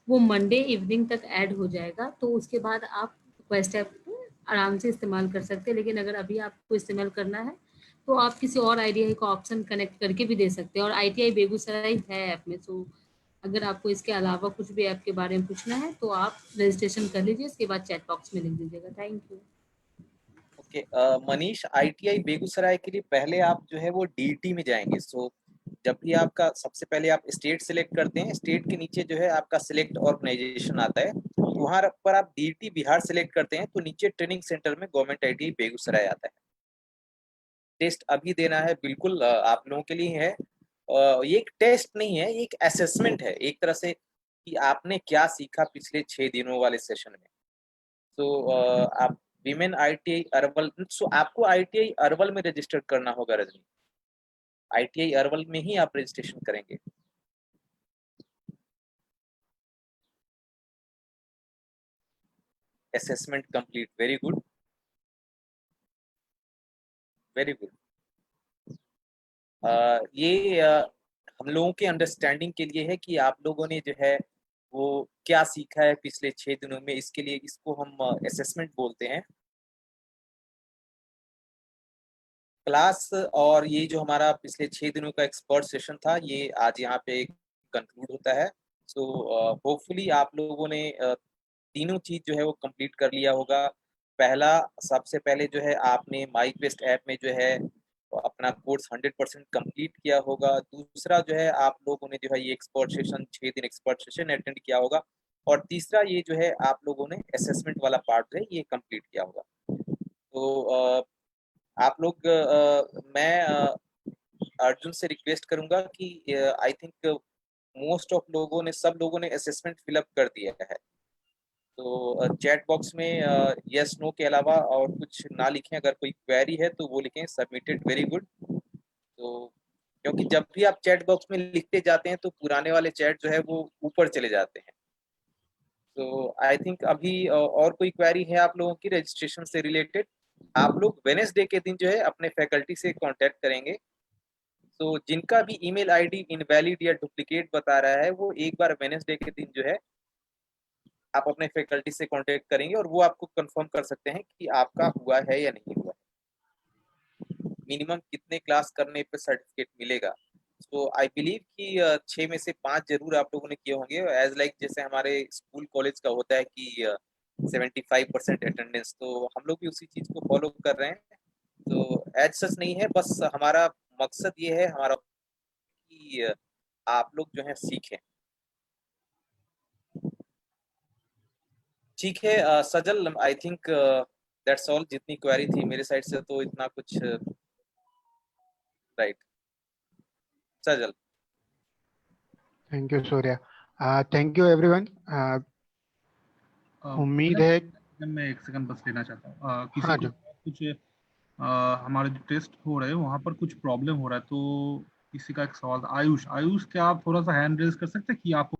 वो मंडे इवनिंग तक ऐड हो जाएगा, तो उसके बाद आप क्वेस्ट ऐप आराम से इस्तेमाल कर सकते हैं। लेकिन अगर अभी आपको इस्तेमाल करना है तो आप किसी और आईटीआई का ऑप्शन कनेक्ट करके भी दे सकते हैं। और आईटीआई बेगूसराय है ऐप में, तो अगर आपको इसके अलावा कुछ भी ऐप के बारे में पूछना है तो आप रजिस्ट्रेशन कर लीजिए, इसके बाद चैट बॉक्स में लिख दीजिएगा। Thank you. Okay, Manish, ITI Begusarai के लिए पहले आप जो है वो डीटी में जाएंगे। सो जब भी आपका सबसे पहले आप स्टेट सिलेक्ट करते हैं, स्टेट के नीचे जो है आपका सिलेक्ट ऑर्गेनाइजेशन आता है, वहां पर आप डीटी बिहार सिलेक्ट करते हैं तो नीचे ट्रेनिंग सेंटर में गवर्नमेंट आईटीआई बेगूसराय आता है। टेस्ट अभी देना है, बिल्कुल आप लोगों के लिए है। ये एक टेस्ट नहीं है, ये एक असेसमेंट है एक तरह से कि आपने क्या सीखा पिछले 6 दिनों वाले सेशन में। तो आप विमेन आईटीआई अरवल, सो आपको आईटीआई अरवल में रजिस्टर करना होगा रजनी। आईटीआई अरवल में ही आप रजिस्ट्रेशन करेंगे। Assessment complete, very good, very good. ये हम लोगों के अंडरस्टैंडिंग के लिए है कि आप लोगों ने जो है वो क्या सीखा है पिछले 6 दिनों में, इसके लिए इसको हम असेसमेंट बोलते हैं। क्लास और ये जो हमारा पिछले 6 दिनों का एक्सपर्ट सेशन था, ये आज यहाँ पे कंक्लूड होता है। सो होपफुली आप लोगों ने तीनों चीज जो है वो कंप्लीट कर लिया होगा। पहला, सबसे पहले जो है आपने माई क्वेस्ट ऐप में जो है अपना कोर्स 100% कंप्लीट किया होगा। दूसरा जो है आप लोगों ने जो है ये एक्सपर्ट सेशन 6 दिन एक्सपर्ट सेशन अटेंड किया होगा। और तीसरा ये जो है आप लोगों ने असेसमेंट वाला पार्ट जो है ये कंप्लीट किया होगा। तो आप लोग मैं अर्जुन से रिक्वेस्ट करूंगा कि आई थिंक मोस्ट ऑफ लोगों ने, सब लोगों ने असेसमेंट फिलअप कर दिया है। तो चैट बॉक्स में यस नो के अलावा और कुछ ना लिखें, अगर कोई क्वेरी है तो वो लिखें सबमिटेड, वेरी गुड। तो क्योंकि जब भी आप चैट बॉक्स में लिखते जाते हैं तो पुराने वाले चैट जो है वो ऊपर चले जाते हैं। तो आई थिंक अभी और कोई क्वेरी है आप लोगों की रजिस्ट्रेशन से रिलेटेड? आप लोग वेडनेसडे के दिन जो है अपने फैकल्टी से कांटेक्ट करेंगे। तो जिनका भी ईमेल आईडी इनवैलिड या डुप्लीकेट बता रहा है, वो एक बार वेडनेसडे के दिन जो है आप अपने फैकल्टी से कांटेक्ट करेंगे और वो आपको कंफर्म कर सकते हैं कि आपका हुआ है या नहीं हुआ है, मिनिमम कितने क्लास करने पे सर्टिफिकेट मिलेगा। तो आई बिलीव कि 6 में से 5 जरूर आप लोगों ने किए होंगे, एज लाइक जैसे हमारे स्कूल कॉलेज का होता है कि 75% अटेंडेंस, तो हम लोग भी उसी चीज को फॉलो कर रहे हैं। तो एज सच नहीं है, बस हमारा मकसद ये है हमारा कि आप लोग जो है सीखें। ठीक है सजल, आई थिंक दैट्स ऑल। जितनी क्वेरी थी मेरे साइड से तो इतना कुछ, right Sajal? Thank you Surya. Thank you everyone. उम्मीद है मैं एक सेकंड बस लेना चाहता हूँ। किसी हाँ को जो कुछ हमारे जो टेस्ट हो रहे हैं वहाँ पर कुछ प्रॉब्लम हो रहा है, तो किसी का एक सवाल था। आयुष, क्या आप थोड़ा सा हैंड रेज कर सकते हैं कि आपको